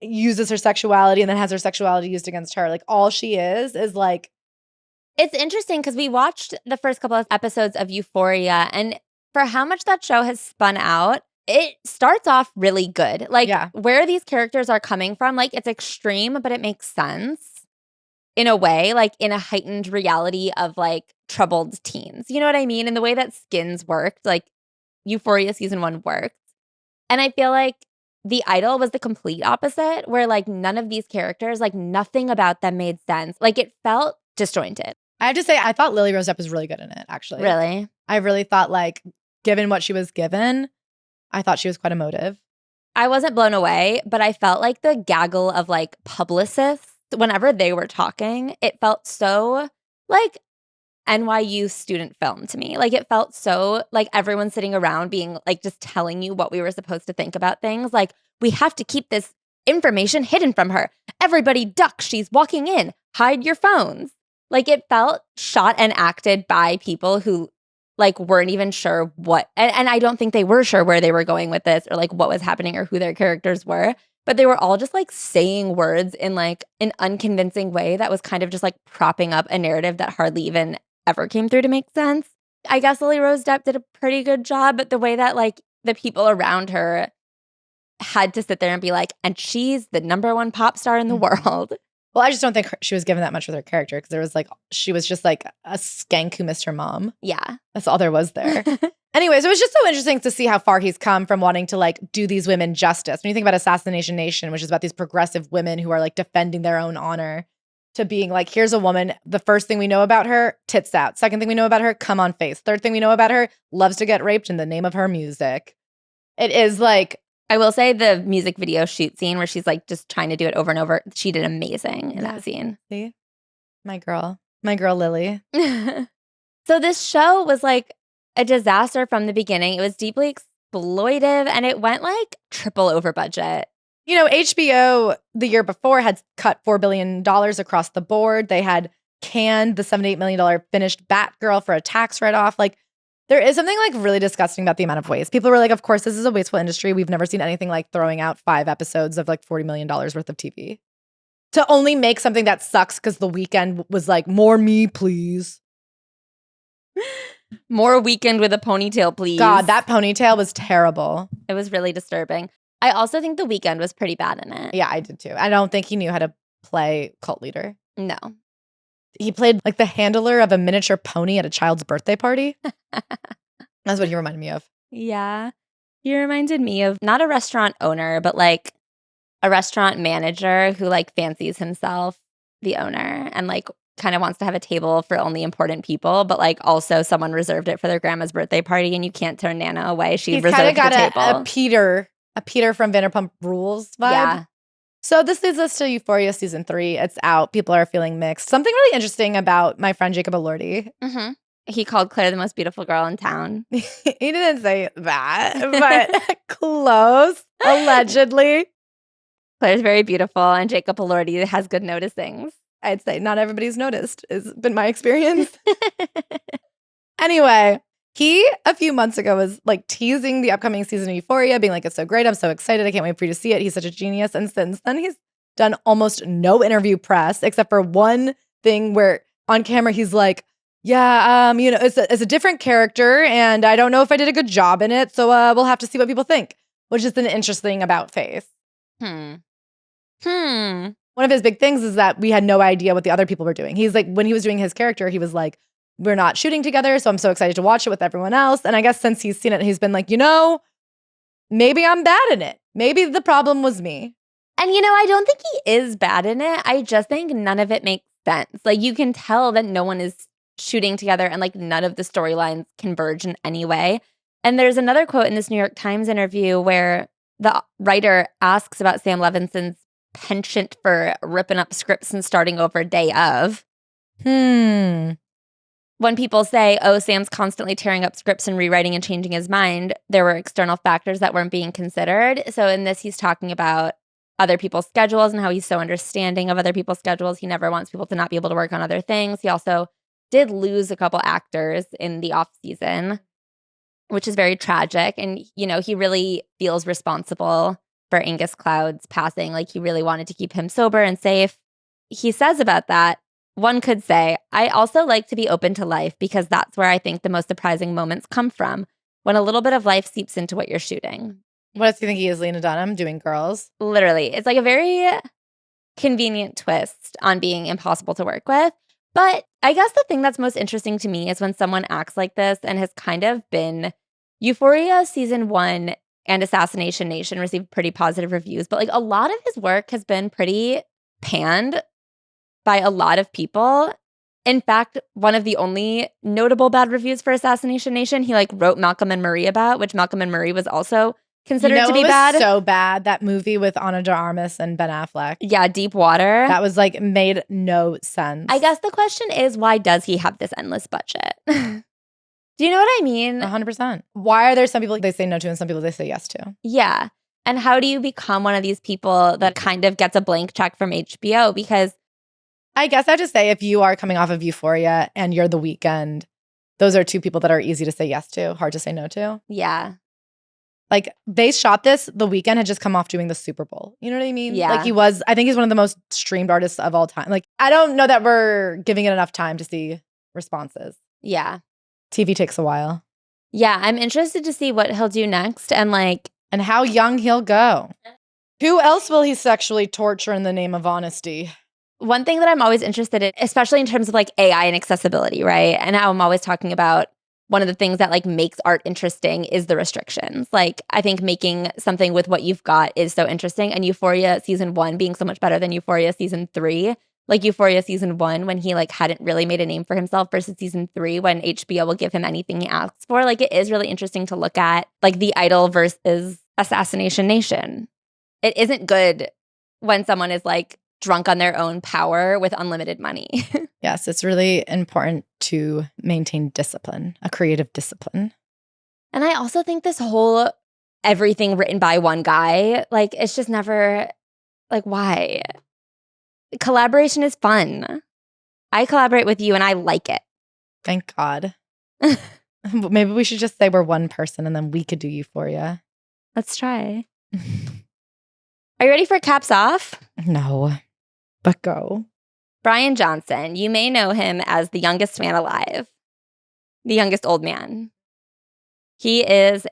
uses her sexuality and then has her sexuality used against her. Like all she is like. It's interesting because we watched the first couple of episodes of Euphoria, and for how much that show has spun out, it starts off really good. Like where these characters are coming from, like it's extreme, but it makes sense in a way, like in a heightened reality of like troubled teens. You know what I mean? And the way that Skins worked, like Euphoria season 1 worked. And I feel like The Idol was the complete opposite, where like none of these characters, like nothing about them made sense. Like it felt disjointed. I have to say, I thought Lily Rose Depp was really good in it, actually. Really? I really thought, like, given what she was given, I thought she was quite emotive. I wasn't blown away, but I felt like the gaggle of, like, publicists, whenever they were talking, it felt so, like, NYU student film to me. Like, it felt so, like, everyone sitting around being, like, just telling you what we were supposed to think about things. Like, we have to keep this information hidden from her. Everybody duck. She's walking in. Hide your phones. Like it felt shot and acted by people who like weren't even sure what, and I don't think they were sure where they were going with this or like what was happening or who their characters were, but they were all just like saying words in like an unconvincing way that was kind of just like propping up a narrative that hardly even ever came through to make sense. I guess Lily Rose Depp did a pretty good job, but the way that like the people around her had to sit there and be like, and she's the #1 pop star in the world. Well, I just don't think she was given that much with her character because there was like, she was just like a skank who missed her mom. Yeah. That's all there was there. Anyways, it was just so interesting to see how far he's come from wanting to like do these women justice. When you think about Assassination Nation, which is about these progressive women who are like defending their own honor, to being like, here's a woman, the first thing we know about her, tits out. Second thing we know about her, come on face. Third thing we know about her, loves to get raped in the name of her music. It is like, I will say the music video shoot scene where she's like just trying to do it over and over. She did amazing in that scene. See? My girl Lily. So this show was like a disaster from the beginning. It was deeply exploitive and it went like triple over budget. You know, HBO the year before had cut $4 billion across the board. They had canned the $7 to $8 million finished Batgirl for a tax write-off. Like, there is something like really disgusting about the amount of waste. People were like, of course, this is a wasteful industry. We've never seen anything like throwing out 5 episodes of like $40 million worth of TV to only make something that sucks because the weekend was like, more me, please. More Weekend with a ponytail, please. God, that ponytail was terrible. It was really disturbing. I also think the weekend was pretty bad in it. Yeah, I did too. I don't think he knew how to play cult leader. No. He played like the handler of a miniature pony at a child's birthday party. That's what he reminded me of. Yeah. He reminded me of not a restaurant owner, but like a restaurant manager who like fancies himself the owner and like kind of wants to have a table for only important people, but like also someone reserved it for their grandma's birthday party and you can't turn Nana away. She reserved the table. A Peter from Vanderpump Rules vibe. Yeah. So this leads us to Euphoria season 3. It's out. People are feeling mixed. Something really interesting about my friend Jacob Elordi. Mm-hmm. He called Claire the most beautiful girl in town. He didn't say that, but close, allegedly. Claire's very beautiful, and Jacob Elordi has good noticings. I'd say not everybody's noticed, has been my experience. Anyway, he, a few months ago, was like teasing the upcoming season of Euphoria, being like, it's so great. I'm so excited. I can't wait for you to see it. He's such a genius. And since then, he's done almost no interview press, except for one thing where on camera, he's like, yeah, it's a different character, and I don't know if I did a good job in it. So we'll have to see what people think, which is an interesting about face. One of his big things is that we had no idea what the other people were doing. He's like, when he was doing his character, he was like, we're not shooting together, so I'm so excited to watch it with everyone else. And I guess since he's seen it, he's been like, maybe I'm bad in it. Maybe the problem was me. And, I don't think he is bad in it. I just think none of it makes sense. Like, you can tell that no one is shooting together and, like, none of the storylines converge in any way. And there's another quote in this New York Times interview where the writer asks about Sam Levinson's penchant for ripping up scripts and starting over day of. When people say, oh, Sam's constantly tearing up scripts and rewriting and changing his mind, there were external factors that weren't being considered. So in this, he's talking about other people's schedules and how he's so understanding of other people's schedules. He never wants people to not be able to work on other things. He also did lose a couple actors in the off season, which is very tragic. And, he really feels responsible for Angus Cloud's passing. Like, he really wanted to keep him sober and safe. He says about that, one could say, I also like to be open to life because that's where I think the most surprising moments come from, when a little bit of life seeps into what you're shooting. What else do you think he is, Lena Dunham, doing Girls? Literally. It's like a very convenient twist on being impossible to work with. But I guess the thing that's most interesting to me is when someone acts like this and has kind of been Euphoria season 1 and Assassination Nation received pretty positive reviews, but like a lot of his work has been pretty panned by a lot of people. In fact, one of the only notable bad reviews for Assassination Nation, he like wrote Malcolm and Marie about, which Malcolm and Marie was also considered to be bad. So bad, that movie with Ana de Armas and Ben Affleck. Yeah, Deep Water. That was like made no sense. I guess the question is, why does he have this endless budget? Do you know what I mean? 100%. Why are there some people they say no to and some people they say yes to? Yeah. And how do you become one of these people that kind of gets a blank check from HBO? Because I guess I have to say, if you are coming off of Euphoria and you're The Weeknd, those are two people that are easy to say yes to, hard to say no to. Yeah. Like, they shot this, The Weeknd had just come off doing the Super Bowl. You know what I mean? Yeah. Like, I think he's one of the most streamed artists of all time. Like, I don't know that we're giving it enough time to see responses. Yeah. TV takes a while. Yeah, I'm interested to see what he'll do next and how young he'll go. Who else will he sexually torture in the name of honesty? One thing that I'm always interested in, especially in terms of like AI and accessibility, right? And how I'm always talking about one of the things that like makes art interesting is the restrictions. Like, I think making something with what you've got is so interesting. And Euphoria season 1 being so much better than Euphoria season 3. Like Euphoria season 1 when he like hadn't really made a name for himself versus season 3 when HBO will give him anything he asks for. Like, it is really interesting to look at like The Idol versus Assassination Nation. It isn't good when someone is like drunk on their own power with unlimited money. Yes, it's really important to maintain discipline, a creative discipline. And I also think this whole everything written by one guy, like, it's just never, like, why? Collaboration is fun. I collaborate with you and I like it. Thank God. Maybe we should just say we're one person and then we could do Euphoria. Let's try. Are you ready for Caps Off? No, but go. Bryan Johnson. You may know him as the youngest man alive. The youngest old man. He is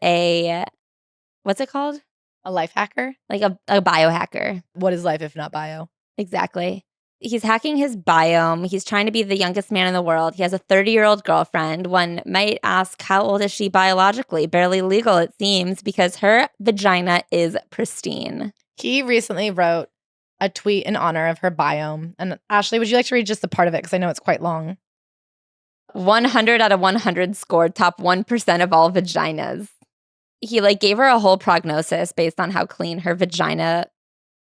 what's it called? A life hacker? Like a biohacker. What is life if not bio? Exactly. He's hacking his biome. He's trying to be the youngest man in the world. He has a 30-year-old girlfriend. One might ask, how old is she biologically? Barely legal, it seems, because her vagina is pristine. He recently wrote a tweet in honor of her biome. And Ashley, would you like to read just a part of it? Because I know it's quite long. 100 out of 100 scored top 1% of all vaginas. He gave her a whole prognosis based on how clean her vagina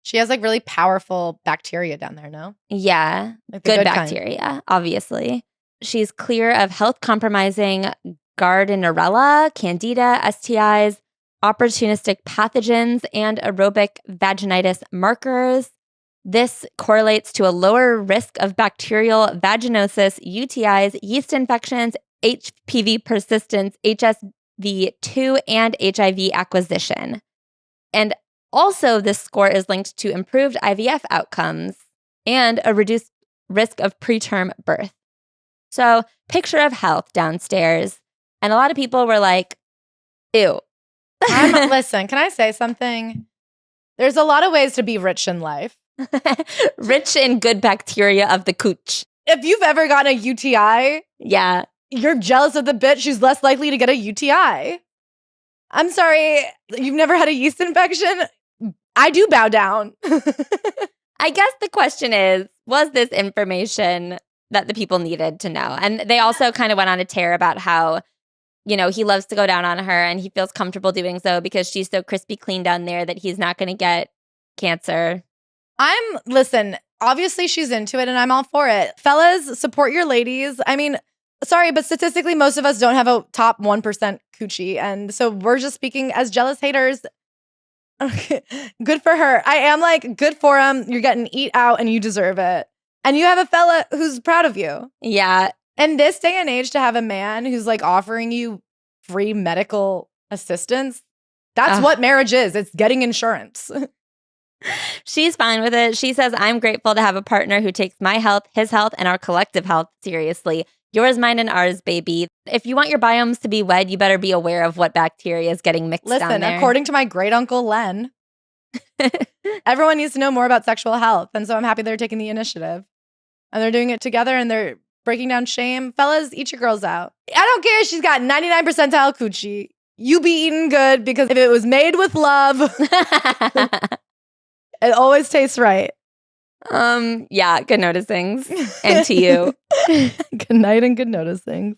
She has like really powerful bacteria down there, no? Yeah. Like the Good kind. bacteria, obviously. She's clear of health-compromising Gardnerella, Candida, STIs, opportunistic pathogens, and aerobic vaginitis markers. This correlates to a lower risk of bacterial vaginosis, UTIs, yeast infections, HPV persistence, HSV2, and HIV acquisition. And also, this score is linked to improved IVF outcomes and a reduced risk of preterm birth. So, picture of health downstairs. And a lot of people were like, ew. Listen, can I say something? There's a lot of ways to be rich in life. Rich in good bacteria of the cooch. If you've ever gotten a UTI, yeah, you're jealous of the bitch who's less likely to get a UTI. I'm sorry, you've never had a yeast infection? I do bow down. I guess the question is, was this information that the people needed to know? And they also kind of went on a tear about how, you know, he loves to go down on her and he feels comfortable doing so because she's so crispy clean down there that he's not going to get cancer. Listen, obviously she's into it and I'm all for it. Fellas, support your ladies. I mean, sorry, but statistically, most of us don't have a top 1% coochie. And so we're just speaking as jealous haters. Good for her. I am like, good for him. You're getting eat out and you deserve it. And you have a fella who's proud of you. Yeah. In this day and age, to have a man who's like offering you free medical assistance, that's what marriage is. It's getting insurance. She's fine with it. She says, I'm grateful to have a partner who takes my health, his health, and our collective health seriously. Yours, mine, and ours, baby. If you want your biomes to be wed, you better be aware of what bacteria is getting mixed down there. Listen, according to my great uncle Len, everyone needs to know more about sexual health. And so I'm happy they're taking the initiative. And they're doing it together and they're breaking down shame. Fellas, eat your girls out. I don't care if she's got 99 percentile coochie. You be eating good because if it was made with love, it always tastes right. Yeah, good noticings. And to you. Good night and good noticings.